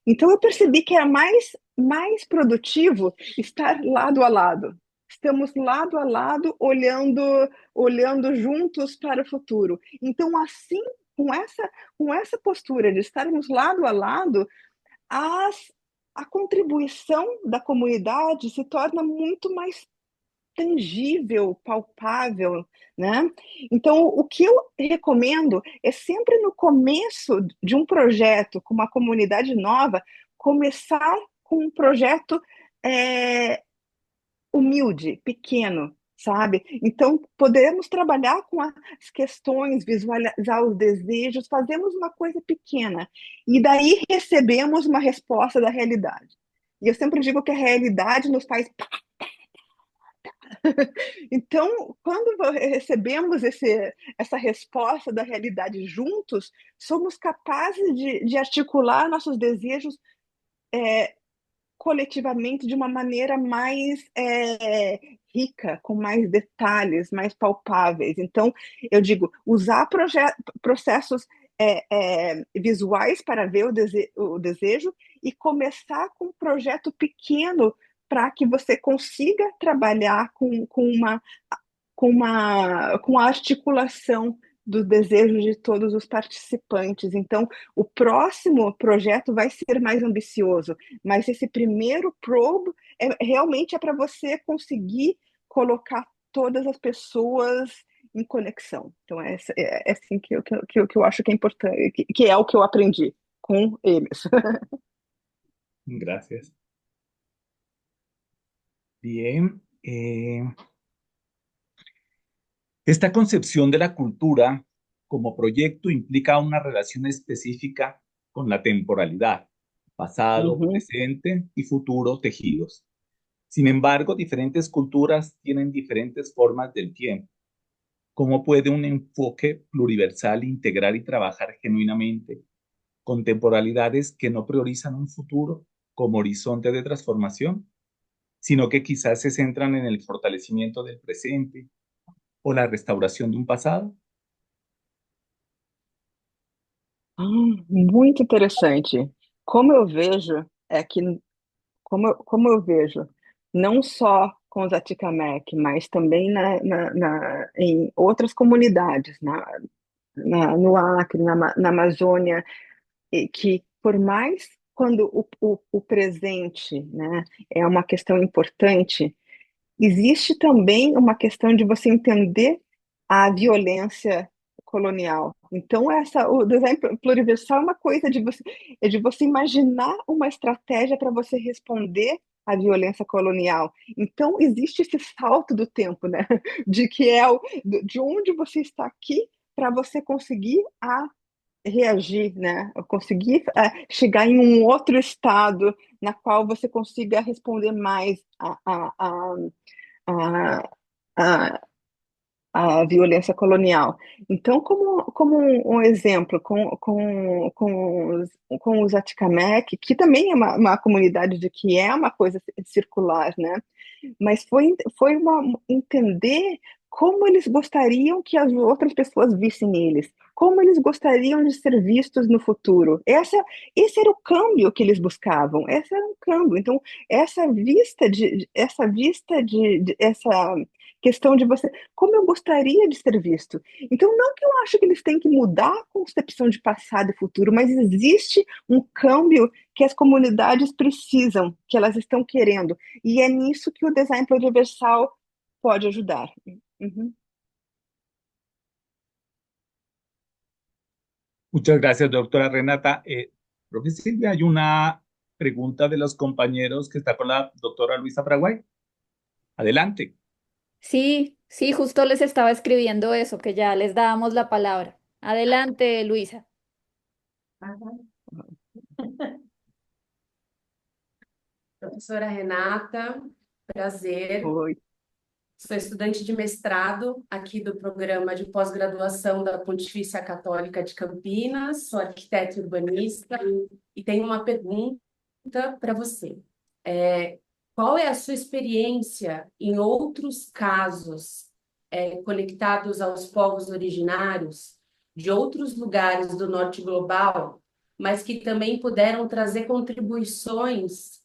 eu percebi que era mais produtivo estar lado a lado. Estamos lado a lado, olhando juntos para o futuro. Então, assim, com essa postura de estarmos lado a lado, as, a contribuição da comunidade se torna muito mais tangível, palpável, né? Então, o que eu recomendo é sempre no começo de um projeto com uma comunidade nova, começar com um projeto é, humilde, pequeno, sabe? Então, podemos trabalhar com as questões, visualizar os desejos, fazemos uma coisa pequena e daí recebemos uma resposta da realidade. E eu sempre digo que a realidade nos faz. Então, quando recebemos essa resposta da realidade juntos, somos capazes de articular nossos desejos coletivamente de uma maneira mais rica, com mais detalhes, mais palpáveis. Então, eu digo, usar processos visuais para ver o desejo e começar com um projeto pequeno para que você consiga trabalhar com a articulação do desejo de todos os participantes. Então, o próximo projeto vai ser mais ambicioso, mas esse primeiro probe realmente é para você conseguir colocar todas as pessoas em conexão. Então, é assim que eu acho que é importante, que é o que eu aprendi com eles. Gracias. Bien. Esta concepción de la cultura como proyecto implica una relación específica con la temporalidad, pasado, Uhum. presente y futuro tejidos. Sin embargo, diferentes culturas tienen diferentes formas del tiempo. ¿Cómo puede un enfoque pluriversal integrar y trabajar genuinamente con temporalidades que no priorizan un futuro como horizonte de transformación, sino que quizás se centran en el fortalecimiento del presente o la restauración de un pasado? Muito interessante. Como eu vejo é que como eu vejo, não só com os Atikamekw, mas também em outras comunidades, no Acre, na Amazônia, e que por mais quando o presente, né, é uma questão importante, existe também uma questão de você entender a violência colonial. Então, o design pluriversal é uma coisa de você imaginar uma estratégia para você responder à violência colonial. Então, existe esse salto do tempo, né? De que de onde você está aqui para você conseguir reagir, né? Conseguir chegar em um outro estado na qual você consiga responder mais a, a, a violência colonial. Então, como um exemplo, com os Atikamekw, que também é uma comunidade de que é uma coisa circular, né? Mas foi entender como eles gostariam que as outras pessoas vissem eles, como eles gostariam de ser vistos no futuro. Esse era o câmbio que eles buscavam, esse era um câmbio. Então, essa questão de você, como eu gostaria de ser visto. Então, não que eu acho que eles têm que mudar a concepção de passado e futuro, mas existe um câmbio que as comunidades precisam, que elas estão querendo. E é nisso que o design pluriversal pode ajudar. Uhum. Muchas gracias, doctora Renata. Profe Silvia, hay una pregunta de los compañeros que está con la doctora Luisa Paraguay. Adelante. Sí, sí, justo les estaba escribiendo eso, que ya les dábamos la palabra. Adelante, Luisa. Ajá. Professora Renata, prazer. Oi. Sou estudante de mestrado aqui do programa de pós-graduação da Pontifícia Católica de Campinas, sou arquiteta e urbanista e tenho uma pergunta para você. Qual é a sua experiência em outros casos conectados aos povos originários de outros lugares do norte global, mas que também puderam trazer contribuições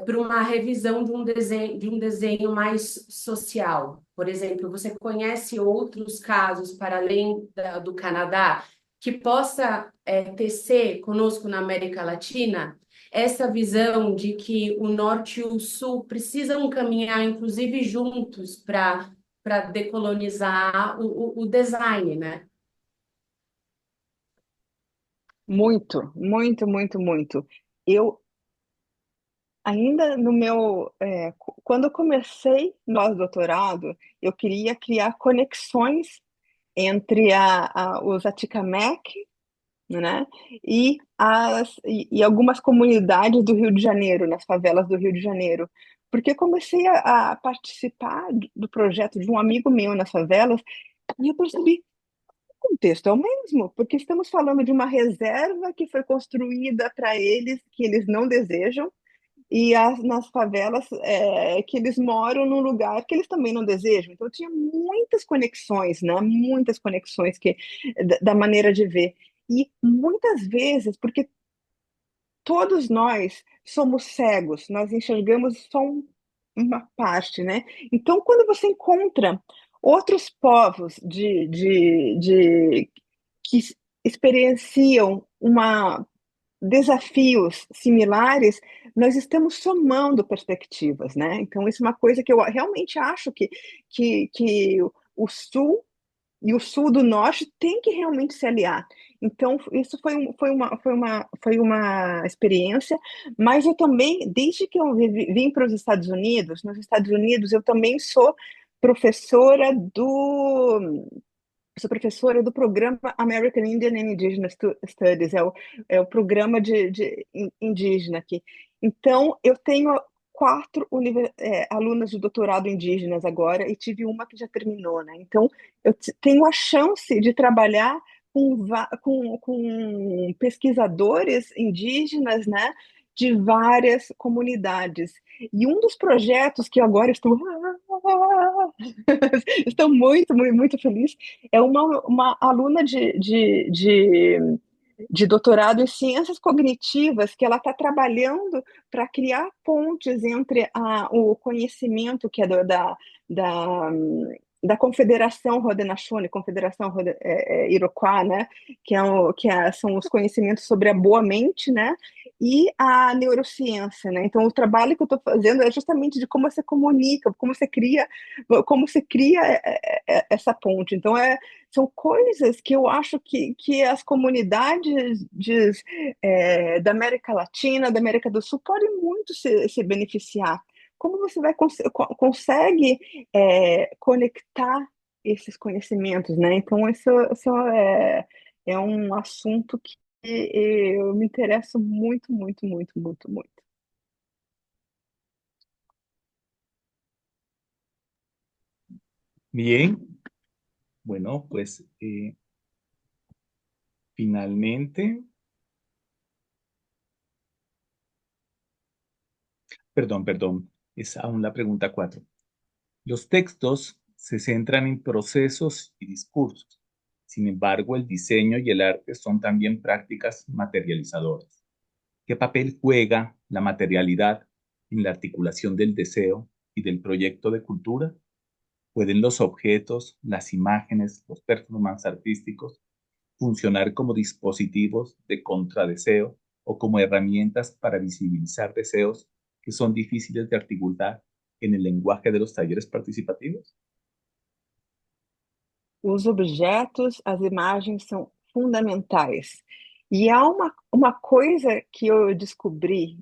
para uma revisão de um desenho mais social? Por exemplo, você conhece outros casos para além do Canadá que possa tecer conosco na América Latina essa visão de que o Norte e o Sul precisam caminhar, inclusive juntos, para decolonizar o design, né? Muito, muito, muito, muito. Eu ainda no meu, quando eu comecei no pós-doutorado, eu queria criar conexões entre os Atikamekw, né, e algumas comunidades do Rio de Janeiro, nas favelas do Rio de Janeiro, porque eu comecei a participar do projeto de um amigo meu nas favelas e eu percebi o contexto é o mesmo, porque estamos falando de uma reserva que foi construída para eles, que eles não desejam, e nas favelas que eles moram num lugar que eles também não desejam. Então tinha muitas conexões, né? Muitas conexões da maneira de ver. E muitas vezes, porque todos nós somos cegos, nós enxergamos só uma parte, né? Então, quando você encontra outros povos que experienciam desafios similares, nós estamos somando perspectivas, né? Então, isso é uma coisa que eu realmente acho que o Sul e o Sul do Norte tem que realmente se aliar. Então, isso foi uma experiência, mas eu também, desde que eu vim para os Estados Unidos, nos Estados Unidos eu também professora do sou professora do programa American Indian and Indigenous Studies, é o programa de indígena aqui. Então, eu tenho quatro alunas de doutorado indígenas agora e tive uma que já terminou, né? Então, eu tenho a chance de trabalhar com pesquisadores indígenas, né? De várias comunidades. E um dos projetos que agora estou estou muito, muito, muito feliz é uma aluna de doutorado em ciências cognitivas que ela está trabalhando para criar pontes entre o conhecimento que é da, da Confederação Haudenosaunee, Confederação Iroquois, né, são os conhecimentos sobre a boa mente, né, e a neurociência, né. Então, o trabalho que eu estou fazendo é justamente de como você comunica, como você cria essa ponte. Então, são coisas que eu acho que as comunidades da América Latina, da América do Sul, podem muito se beneficiar. Como você consegue conectar esses conhecimentos, né? Então, isso é um assunto que eu me interesso muito, muito, muito, muito, muito. Bien, bueno, pues finalmente, perdón, es aún la pregunta 4. Los textos se centran en procesos y discursos. Sin embargo, el diseño y el arte son también prácticas materializadoras. ¿Qué papel juega la materialidad en la articulación del deseo y del proyecto de cultura? ¿Pueden los objetos, las imágenes, los performances artísticos funcionar como dispositivos de contradeseo o como herramientas para visibilizar deseos que son difíciles de articular en el lenguaje de los talleres participativos? Os objetos, as imagens são fundamentais. E há uma coisa que eu descobri,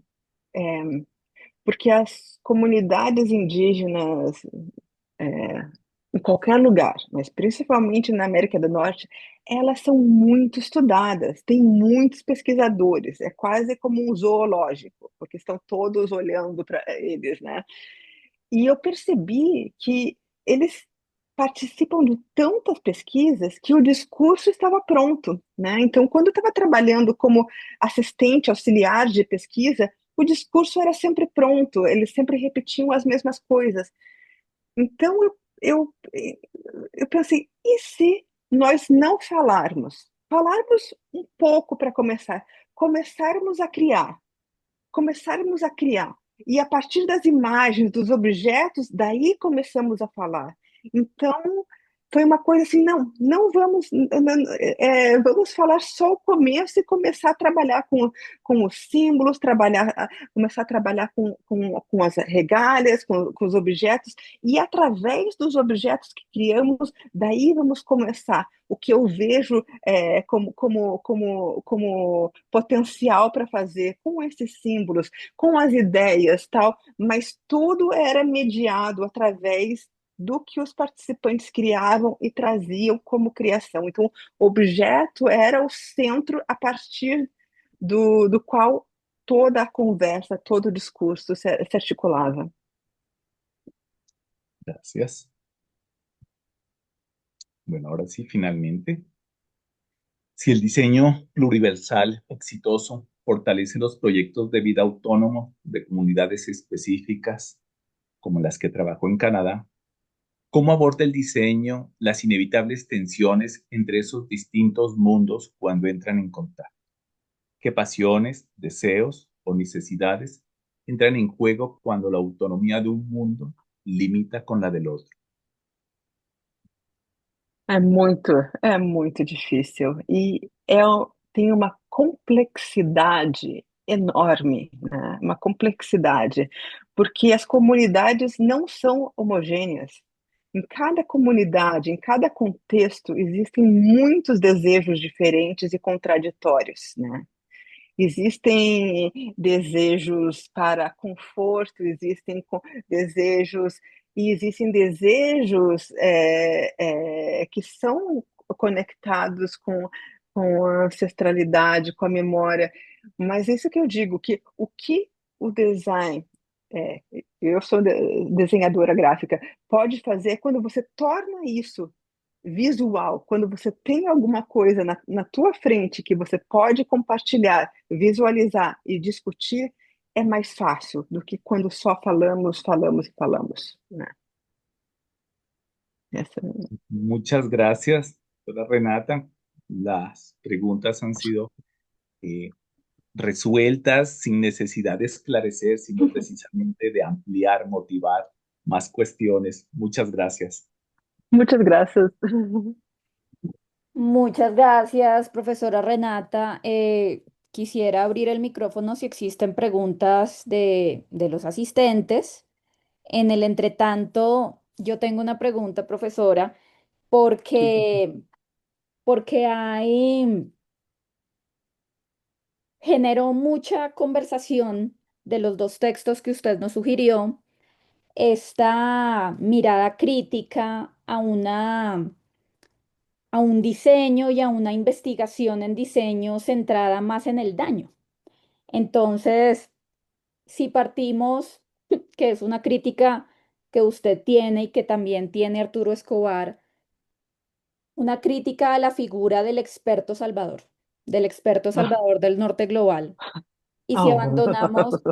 porque as comunidades indígenas, em qualquer lugar, mas principalmente na América do Norte, elas são muito estudadas, tem muitos pesquisadores, é quase como um zoológico, porque estão todos olhando para eles, né? E eu percebi que eles participam de tantas pesquisas que o discurso estava pronto, né? Então, quando eu estava trabalhando como assistente auxiliar de pesquisa, o discurso era sempre pronto, eles sempre repetiam as mesmas coisas. Então, eu pensei, e se nós não falarmos? Falarmos um pouco para começar, começarmos a criar começarmos a criar. E a partir das imagens, dos objetos, daí começamos a falar. Então, foi uma coisa assim, não vamos, vamos falar só o começo e começar a trabalhar com os símbolos, começar a trabalhar com as regálias, com os objetos, e através dos objetos que criamos, daí vamos começar. O que eu vejo como potencial para fazer com esses símbolos, com as ideias, tal, mas tudo era mediado através do que os participantes criavam e traziam como criação. Então, o objeto era o centro a partir do qual toda a conversa, todo o discurso se articulava. Gracias. Bueno, ahora sí, finalmente, si el diseño pluriversal exitoso fortalece los proyectos de vida autónomo de comunidades específicas, como las que trabajó en Canadá, ¿cómo aborda el diseño las inevitables tensiones entre esos distintos mundos cuando entran en contacto? ¿Qué pasiones, deseos o necesidades entran en juego cuando la autonomía de un mundo limita con la del otro? É muito, é muito difícil. E tem uma complexidade enorme, né? Uma complexidade, porque as comunidades não são homogêneas. Em cada comunidade, em cada contexto, existem muitos desejos diferentes e contraditórios, né? Existem desejos para conforto, desejos e existem desejos que são conectados com a ancestralidade, com a memória. Mas isso que eu digo, que o que o design, é, eu sou desenhadora gráfica, pode fazer é quando você torna isso visual, quando você tem alguma coisa na tua frente que você pode compartilhar, visualizar e discutir, é mais fácil do que quando só falamos, falamos e falamos, né? Essa... Muchas gracias, doctora Renata. Las preguntas han sido eh, resueltas sin necesidad de esclarecer, sino precisamente de ampliar, motivar más cuestiones. Muchas gracias. Muchas gracias. Muchas gracias, profesora Renata. Quisiera abrir el micrófono si existen preguntas de los asistentes. En el entretanto, yo tengo una pregunta, profesora, porque, porque generó mucha conversación de los dos textos que usted nos sugirió, esta mirada crítica a un diseño y a una investigación en diseño centrada más en el daño. Entonces, si partimos, que es una crítica que usted tiene y que también tiene Arturo Escobar, una crítica a la figura del experto salvador del norte global. Y si Oh. abandonamos,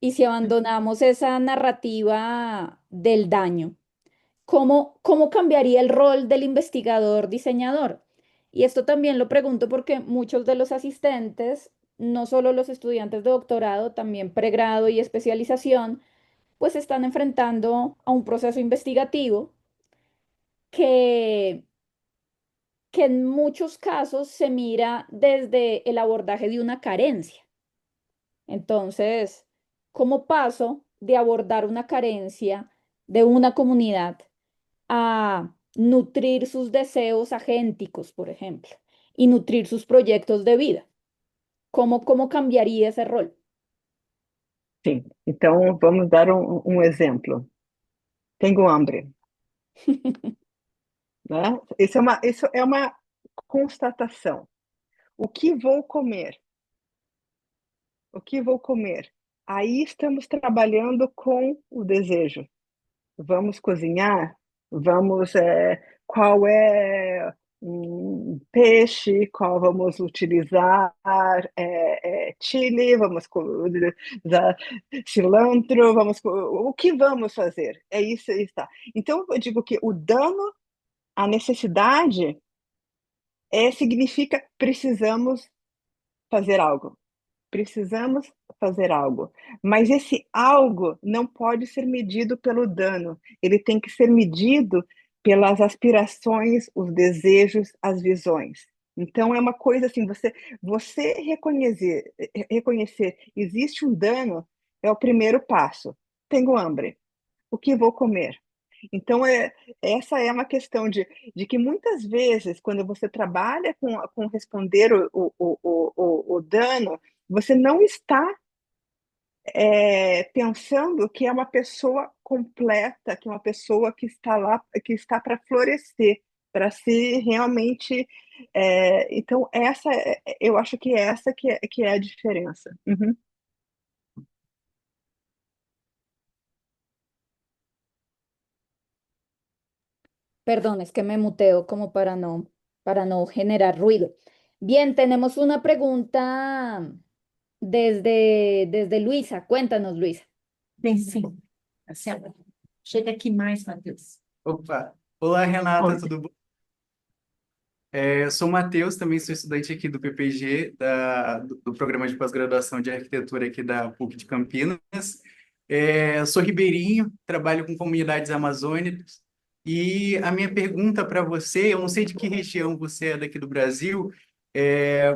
y si abandonamos esa narrativa del daño, ¿cómo cambiaría el rol del investigador diseñador? Y esto también lo pregunto porque muchos de los asistentes, no solo los estudiantes de doctorado, también pregrado y especialización, pues están enfrentando a un proceso investigativo que, que en muchos casos se mira desde el abordaje de una carencia. Entonces, ¿cómo paso de abordar una carencia de una comunidad a nutrir sus deseos agénticos, por ejemplo, y nutrir sus proyectos de vida? ¿cómo cambiaría ese rol? Sim. Então, vamos dar um exemplo. Tenho hambre, né? Isso é uma constatação. O que vou comer? O que vou comer? Aí estamos trabalhando com o desejo. Vamos cozinhar? Vamos, qual é um peixe? Qual vamos utilizar? Chile? Vamos usar cilantro? O que vamos fazer? É isso, está. Então, eu digo que o dano, a necessidade, significa precisamos fazer algo. Precisamos fazer algo. Mas esse algo não pode ser medido pelo dano. Ele tem que ser medido pelas aspirações, os desejos, as visões. Então é uma coisa assim, você reconhecer existe um dano é o primeiro passo. Tenho hambre. O que vou comer? Então, essa é uma questão de que muitas vezes, quando você trabalha com responder o dano, você não está pensando que é uma pessoa completa, que é uma pessoa que está lá, que está para florescer, para se realmente. Então, eu acho que essa que é a diferença. Uhum. Perdón, es que me muteo como para no generar ruido. Bien, tenemos una pregunta desde Luisa. Cuéntanos, Luisa. Sim, sim. Assim, ó. Chega aqui mais, Matheus. Opa! Olá, Renata, Oi. tudo bom? Eu sou o Matheus, também sou estudante aqui do PPG, do Programa de Pós-Graduação de Arquitetura aqui da PUC de Campinas. Sou ribeirinho, trabalho com comunidades amazônicas. E a minha pergunta para você, eu não sei de que região você é daqui do Brasil,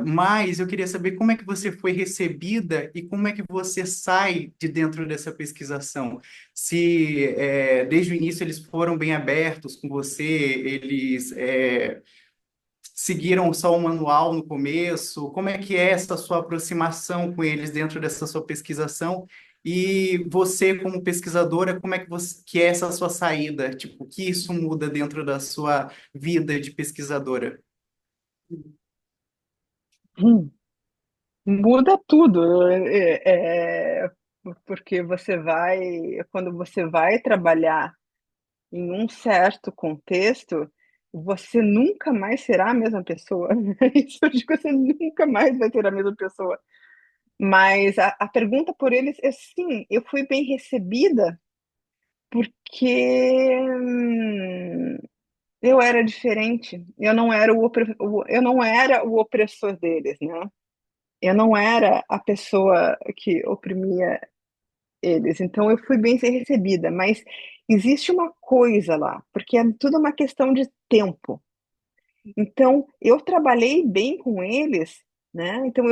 mas eu queria saber como é que você foi recebida e como é que você sai de dentro dessa pesquisação. Se desde o início eles foram bem abertos com você, eles seguiram só o manual no começo? Como é que é essa sua aproximação com eles dentro dessa sua pesquisação? E você, como pesquisadora, como é que é essa sua saída? Tipo, o que isso muda dentro da sua vida de pesquisadora? Hum. Muda tudo, porque quando você vai trabalhar em um certo contexto, você nunca mais será a mesma pessoa. Isso eu digo, você nunca mais vai ser a mesma pessoa. Mas a pergunta por eles é sim, eu fui bem recebida porque eu era diferente. Eu não era o opressor deles, né? Eu não era a pessoa que oprimia eles, então eu fui bem ser recebida, mas existe uma coisa lá, porque é tudo uma questão de tempo. Então, eu trabalhei bem com eles, né? Então,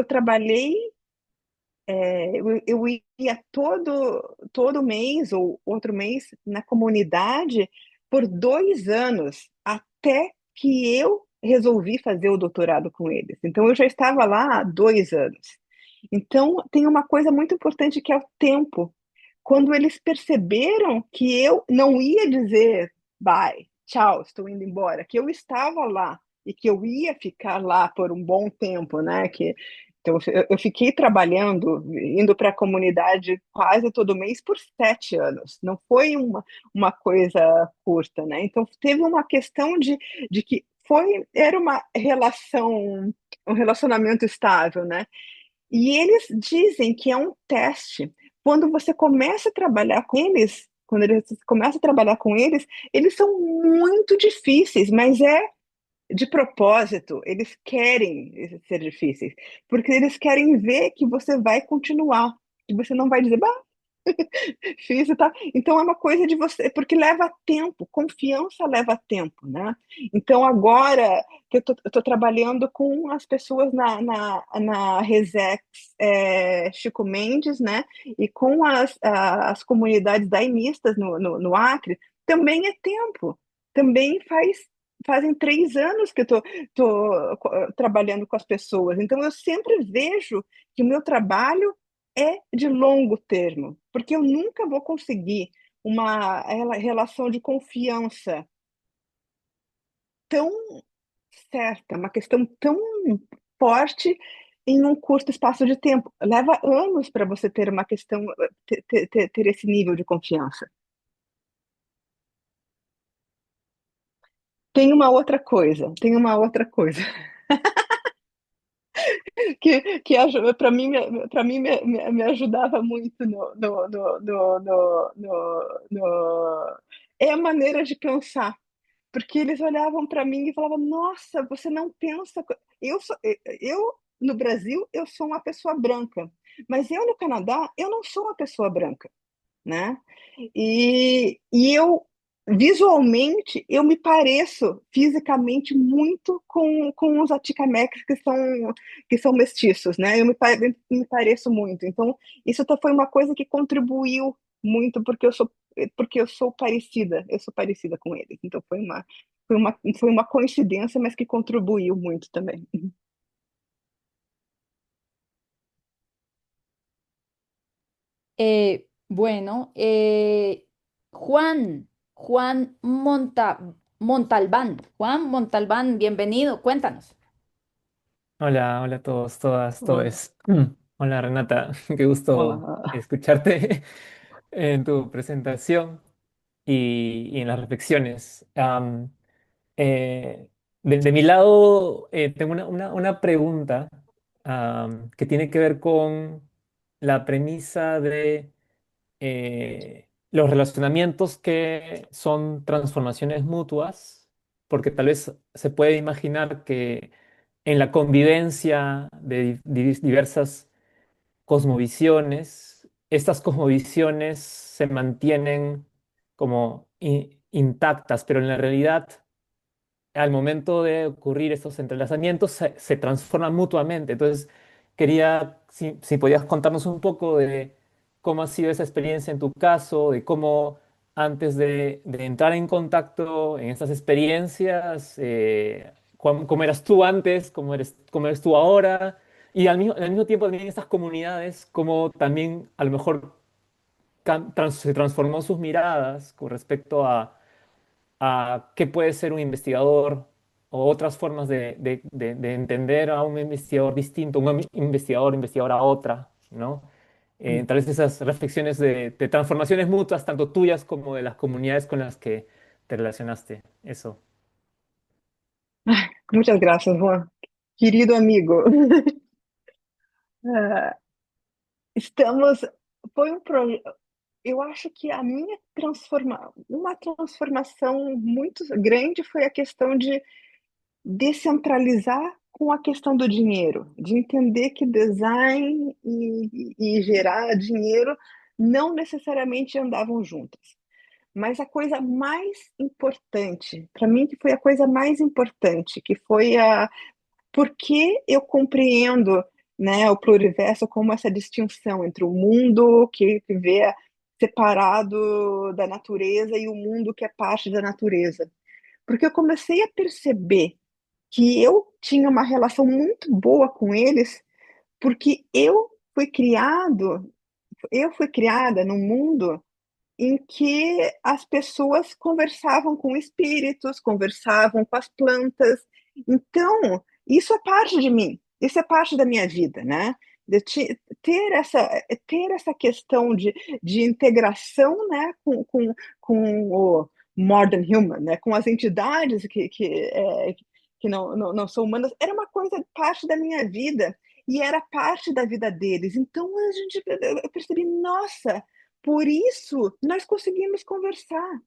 eu ia todo mês ou outro mês na comunidade por 2 anos, até que eu resolvi fazer o doutorado com eles. Então, eu já estava lá há 2 anos. Então, tem uma coisa muito importante que é o tempo. Quando eles perceberam que eu não ia dizer bye, tchau, estou indo embora, que eu estava lá e que eu ia ficar lá por um bom tempo, né? Então, eu fiquei trabalhando, indo para a comunidade quase todo mês por 7 anos. Não foi uma coisa curta, né? Então, teve uma questão de que era uma relação, um relacionamento estável, né? E eles dizem que é um teste. Quando você começa a trabalhar com eles, quando eles começa a trabalhar com eles são muito difíceis, mas é de propósito, eles querem ser difíceis, porque eles querem ver que você vai continuar, que você não vai dizer, bah, fiz e tá. Então é uma coisa de você, porque leva tempo, confiança leva tempo, né? Então agora que eu tô trabalhando com as pessoas na Resex, Chico Mendes, né? E com as comunidades daimistas no Acre, também é tempo, também faz fazem 3 anos que eu tô trabalhando com as pessoas. Então, eu sempre vejo que o meu trabalho é de longo termo, porque eu nunca vou conseguir uma relação de confiança tão certa, uma questão tão forte em um curto espaço de tempo. Leva anos para você ter uma questão, ter esse nível de confiança. Tem uma outra coisa que para mim, me ajudava muito é a maneira de pensar. Porque eles olhavam para mim e falavam: Nossa, você não pensa. Eu, no Brasil, eu sou uma pessoa branca, mas eu, no Canadá, eu não sou uma pessoa branca, né? E eu, visualmente, eu me pareço fisicamente muito com os aticamecs que são mestiços, né? Me pareço muito. Então, isso foi uma coisa que contribuiu muito, porque eu sou parecida com eles. Então, foi uma coincidência, mas que contribuiu muito também. Bueno, Juan Montalbán. Juan Montalbán, bienvenido, cuéntanos. Hola, hola a todos, todas, Olá. todes. Hola Renata, qué gusto Olá. escucharte en tu presentación y en las reflexiones. De mi lado, tengo una pregunta que tiene que ver con la premisa de los relacionamientos que son transformaciones mutuas, porque tal vez se puede imaginar que en la convivencia de diversas cosmovisiones, estas cosmovisiones se mantienen como intactas, pero en la realidad al momento de ocurrir estos entrelazamientos se transforman mutuamente. Entonces, quería, si podías contarnos un poco de cómo ha sido esa experiencia en tu caso, de cómo antes de entrar en contacto en estas experiencias, cómo eras tú antes, cómo eres tú ahora, y al mismo tiempo también en estas comunidades, cómo también a lo mejor se transformó sus miradas con respecto a qué puede ser un investigador o otras formas de entender a un investigador distinto, un investigadora a otra, ¿no? Tal vez esas reflexiones de transformaciones mutuas, tanto tuyas como de las comunidades con las que te relacionaste. Eso. Muchas gracias, Juan. Querido amigo. Ah, estamos. Foi um pro... Eu acho que uma transformação muito grande foi a questão de descentralizar com a questão do dinheiro, de entender que design e gerar dinheiro não necessariamente andavam juntas. Mas a coisa mais importante, para mim, que foi a coisa mais importante, que foi porque eu compreendo, né, o pluriverso como essa distinção entre o mundo que vê separado da natureza e o mundo que é parte da natureza. Porque eu comecei a perceber que eu tinha uma relação muito boa com eles, porque eu fui criada num mundo em que as pessoas conversavam com espíritos, conversavam com as plantas. Então, isso é parte de mim, isso é parte da minha vida, né? Ter essa questão de integração, né, com o modern human, né, com as entidades que não são humanas, era uma coisa, parte da minha vida, e era parte da vida deles. Então, eu percebi, nossa, por isso, nós conseguimos conversar.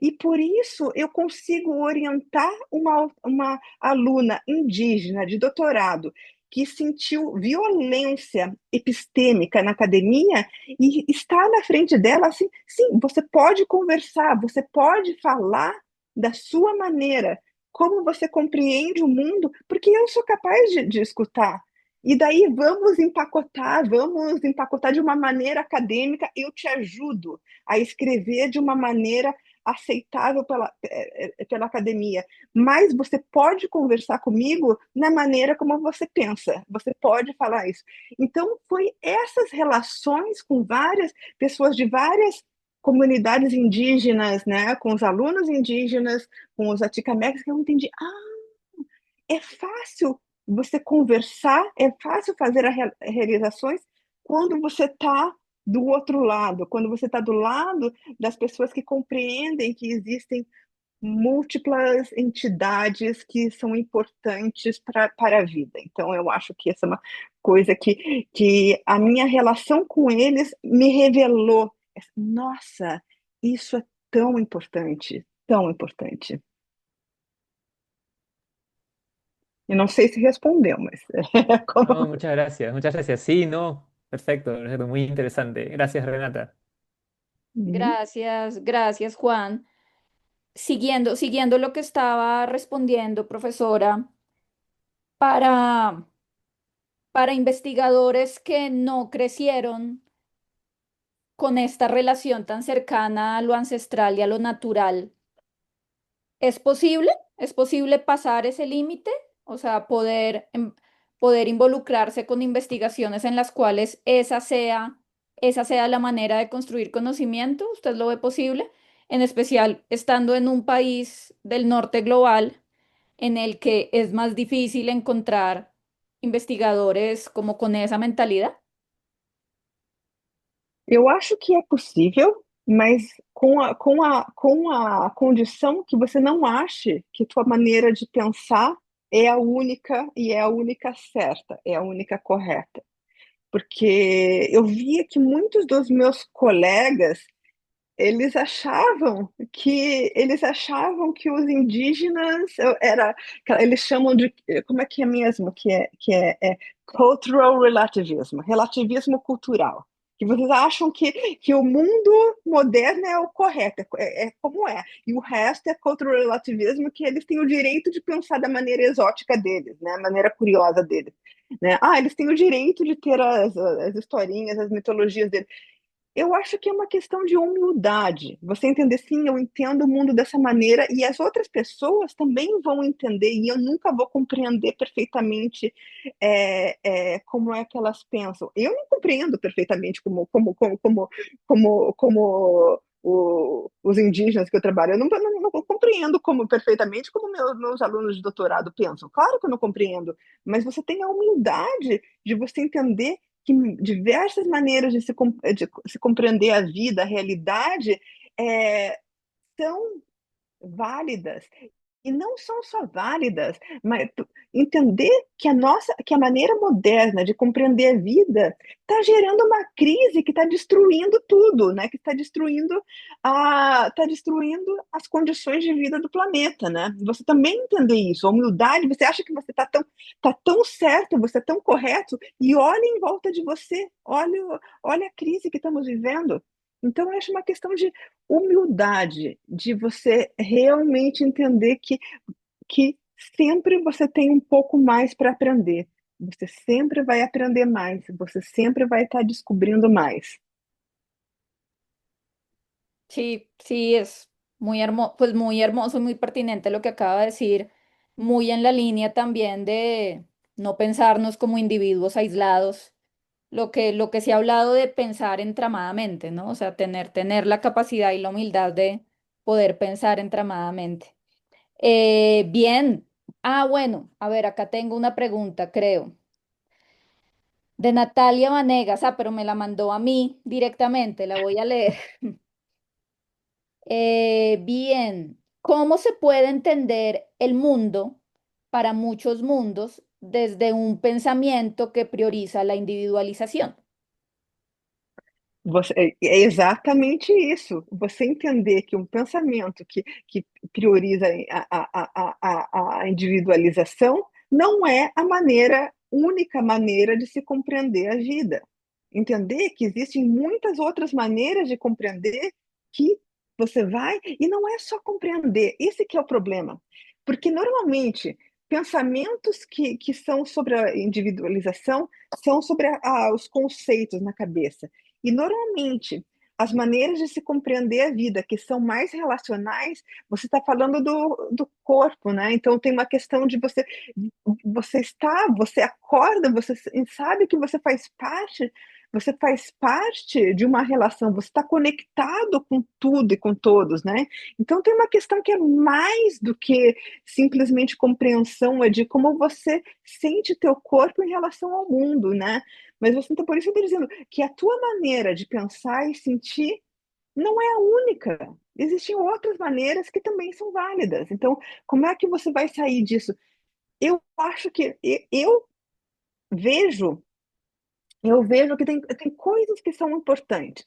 E por isso eu consigo orientar uma aluna indígena de doutorado que sentiu violência epistêmica na academia e está na frente dela assim, sim, você pode conversar, você pode falar da sua maneira, como você compreende o mundo, porque eu sou capaz de escutar. E daí vamos empacotar de uma maneira acadêmica, eu te ajudo a escrever de uma maneira aceitável pela academia, mas você pode conversar comigo na maneira como você pensa, você pode falar isso. Então, foi essas relações com várias pessoas de várias comunidades indígenas, né, com os alunos indígenas, com os atikamekws, que eu entendi, é fácil você conversar, é fácil fazer realizações quando você está do outro lado, quando você está do lado das pessoas que compreendem que existem múltiplas entidades que são importantes para a vida. Então, eu acho que essa é uma coisa que a minha relação com eles me revelou. Nossa, isso é tão importante, tão importante. E não sei se respondeu, mas No, muchas gracias, muchas gracias. Sí, no, perfecto, perfecto, muy interesante. Gracias, Renata. Uhum. Gracias, gracias, Juan. Siguiendo lo que estaba respondiendo, profesora, para, para investigadores que no crecieron con esta relación tan cercana a lo ancestral y a lo natural, ¿es posible? ¿Es posible pasar ese límite? O sea, poder involucrarse con investigaciones en las cuales esa sea la manera de construir conocimiento. ¿Usted lo ve posible? En especial estando en un país del norte global en el que es más difícil encontrar investigadores como con esa mentalidad. Eu acho que é possível, mas com a condição que você não ache que tua maneira de pensar é a única e é a única certa, é a única correta. Porque eu via que muitos dos meus colegas eles achavam que os indígenas eles chamam de, como é que é mesmo que é cultural relativismo cultural, que vocês acham que o mundo moderno é o correto, é como é, e o resto é cultural relativismo, que eles têm o direito de pensar da maneira exótica deles, né, a maneira curiosa deles, né? Eles têm o direito de ter as historinhas, as mitologias deles. Eu acho que é uma questão de humildade. Você entender, sim, eu entendo o mundo dessa maneira e as outras pessoas também vão entender, e eu nunca vou compreender perfeitamente como é que elas pensam. Eu não compreendo perfeitamente como os indígenas que eu trabalho. Eu não compreendo perfeitamente como meus alunos de doutorado pensam. Claro que eu não compreendo, mas você tem a humildade de você entender que diversas maneiras de se compreender a vida, a realidade, são válidas. E não são só válidas, mas entender que a maneira moderna de compreender a vida está gerando uma crise que está destruindo tudo, né? Que está destruindo as condições de vida do planeta, né? Você também entender isso, a humildade. Você acha que você tá tão certo, você é tão correto, e olha em volta de você, olha a crise que estamos vivendo. Então, eu acho uma questão de humildade, de você realmente entender que sempre você tem um pouco mais para aprender. Você sempre vai aprender mais, você sempre vai estar descobrindo mais. Sí, sí, es pues muy hermoso y muy pertinente lo que acaba de decir, muy en la línea también de no pensarnos como individuos aislados, lo que se ha hablado de pensar entramadamente, ¿no? O sea, tener la capacidad y la humildad de poder pensar entramadamente. Bien. Bueno, a ver, acá tengo una pregunta, creo, de Natalia Vanegas. Pero me la mandó a mí directamente, la voy a leer. Bien, ¿cómo se puede entender el mundo para muchos mundos desde un pensamiento que prioriza la individualización? É exatamente isso. Você entender que um pensamento que prioriza a individualização não é a única maneira de se compreender a vida. Entender que existem muitas outras maneiras de compreender, que você vai, e não é só compreender, esse que é o problema. Porque, normalmente, pensamentos que são sobre a individualização são sobre os conceitos na cabeça. E, normalmente, as maneiras de se compreender a vida, que são mais relacionais, você está falando do corpo, né? Então tem uma questão de você acorda, você sabe que você faz parte de uma relação, você está conectado com tudo e com todos, né? Então tem uma questão que é mais do que simplesmente compreensão, é de como você sente teu corpo em relação ao mundo, né? Mas você, então, por isso eu estou dizendo que a tua maneira de pensar e sentir não é a única. Existem outras maneiras que também são válidas. Então, como é que você vai sair disso? Eu acho que eu vejo eu vejo que tem coisas que são importantes.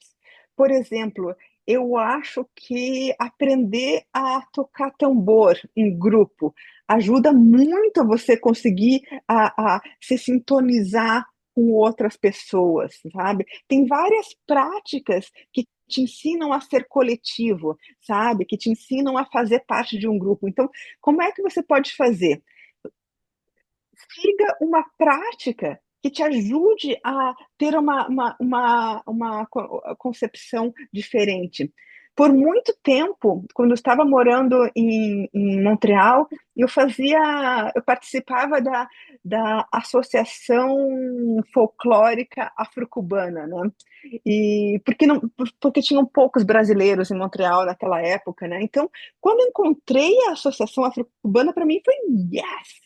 Por exemplo, eu acho que aprender a tocar tambor em grupo ajuda muito a você conseguir a se sintonizar com outras pessoas, sabe? Tem várias práticas que te ensinam a ser coletivo, sabe? Que te ensinam a fazer parte de um grupo. Então, como é que você pode fazer? Siga uma prática que te ajude a ter uma concepção diferente. Por muito tempo, quando eu estava morando em Montreal, eu participava da Associação Folclórica Afro-Cubana, né? E porque tinham poucos brasileiros em Montreal naquela época, né? Então, quando eu encontrei a Associação Afro-Cubana, para mim foi yes!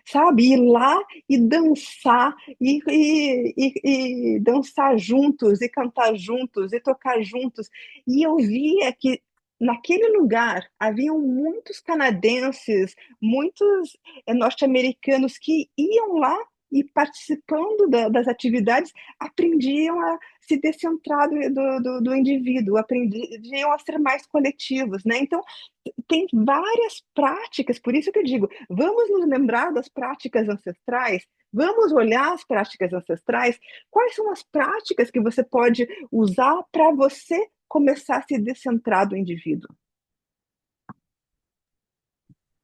Sabe, ir lá e dançar, e dançar juntos, e cantar juntos, e tocar juntos. E eu via que naquele lugar haviam muitos canadenses, muitos norte-americanos que iam lá e participando das atividades aprendiam a se descentrar do indivíduo, aprendiam a ser mais coletivos, né? Então, tem várias práticas, por isso que eu digo, vamos nos lembrar das práticas ancestrais, vamos olhar as práticas ancestrais, quais são as práticas que você pode usar para você começar a se descentrar do indivíduo.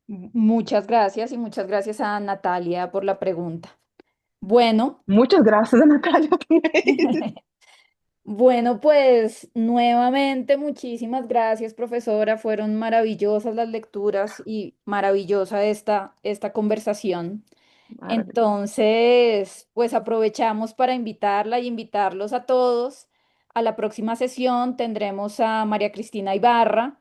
Muchas gracias a Natalia por la pregunta. Bueno, Muitas graças a Natália também. bueno, pues nuevamente muchísimas gracias, profesora. Fueron maravillosas las lecturas y maravillosa esta conversación. Maravilhoso. Entonces, pues aprovechamos para invitarla y invitarlos a todos. A la próxima sesión tendremos a María Cristina Ibarra,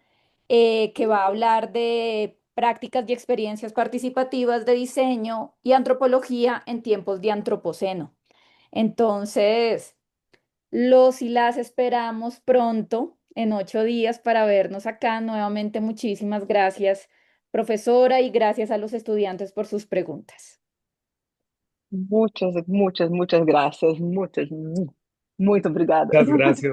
que va a hablar de prácticas y experiencias participativas de diseño y antropología en tiempos de antropoceno. Entonces, los y las esperamos pronto, en 8 días, para vernos acá. Nuevamente, muchísimas gracias, profesora, y gracias a los estudiantes por sus preguntas. Muitas graças, muito obrigada. Muchas gracias.